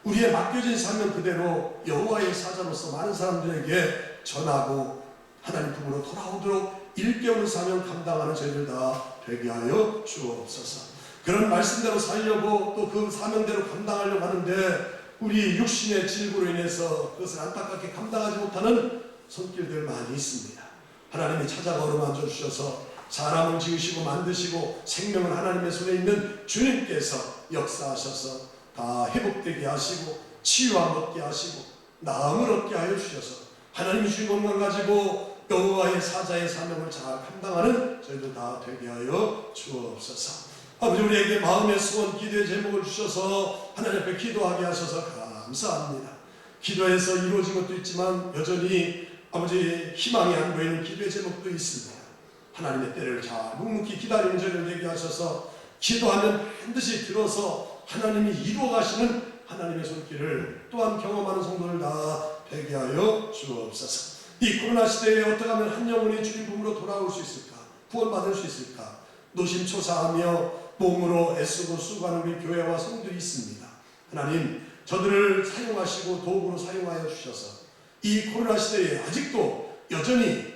우리의 맡겨진 사명 그대로 여호와의 사자로서 많은 사람들에게 전하고 하나님 품으로 돌아오도록 일깨우는 사명 감당하는 저희들 다 되게 하여 주옵소서. 그런 말씀대로 살려고 또 그 사명대로 감당하려고 하는데 우리 육신의 질구로 인해서 그것을 안타깝게 감당하지 못하는 손길들 많이 있습니다. 하나님이 찾아가 어루만져 주셔서 사람을 지으시고 만드시고 생명은 하나님의 손에 있는 주님께서 역사하셔서 다 회복되게 하시고 치유함 얻게 하시고 나음을 얻게 하여 주셔서 하나님이 주신 건강 가지고 여호와의 사자의 사명을 잘 감당하는 저희들 다 되게 하여 주옵소서. 아버지 우리에게 마음의 소원 기도의 제목을 주셔서 하나님 앞에 기도하게 하셔서 감사합니다. 기도해서 이루어진 것도 있지만 여전히 아버지 희망이 안 보이는 기도의 제목도 있습니다. 하나님의 때를 잘 묵묵히 기다리는 저희를 되게 하셔서 기도하면 반드시 들어서 하나님이 이루어 가시는 하나님의 손길을 또한 경험하는 성도들 다 되게 하여 주옵소서. 이 코로나 시대에 어떻게 하면 한 영혼이 주님 품으로 돌아올 수 있을까? 구원받을 수 있을까? 노심초사하며 몸으로 애쓰고 수고하는 우리 교회와 성도들이 있습니다. 하나님 저들을 사용하시고 도구로 사용하여 주셔서 이 코로나 시대에 아직도 여전히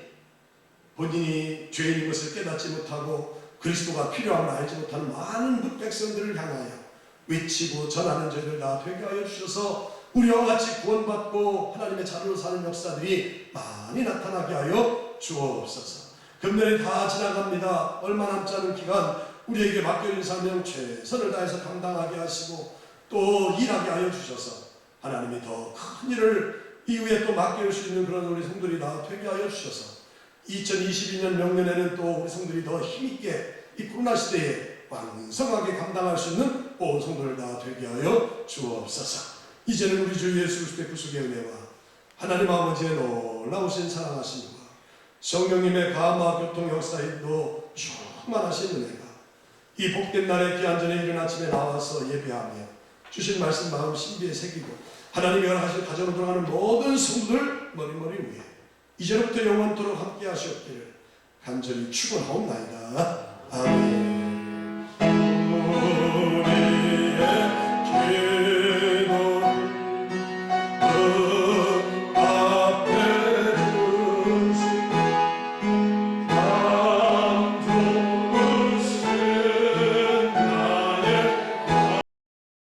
본인이 죄인인 것을 깨닫지 못하고 그리스도가 필요함을 알지 못하는 많은 백성들을 향하여 외치고 전하는 저희들 다 되게 하여 주셔서 우리와 같이 구원받고 하나님의 자녀로 사는 역사들이 많이 나타나게 하여 주옵소서. 금년이 다 지나갑니다. 얼마 남지 않은 기간 우리에게 맡겨진 사명 최선을 다해서 감당하게 하시고 또 일하게 하여 주셔서 하나님이 더 큰 일을 이후에 또 맡길 수 있는 그런 우리 성도들이 다 되게 하여 주셔서 2022년 명년에는 또 우리 성도들이 더 힘있게 이 코로나 시대에 왕성하게 감당할 수 있는 온 성도들 다 되게 하여 주옵소서. 이제는 우리 주 예수 그리스도의 구속의 은혜와 하나님 아버지의 놀라우신 사랑하심과 성령님의 감화 교통 역사에도 충만하신 은혜가 이 복된 날에 귀한 전에 이른 아침에 나와서 예배하며 주신 말씀 마음 신비에 새기고 하나님이 허락하신 가정으로 돌아가는 모든 성도들 머리머리 위에 이제부터 영원토록 함께 하시옵기를 간절히 축원하옵나이다. 아멘.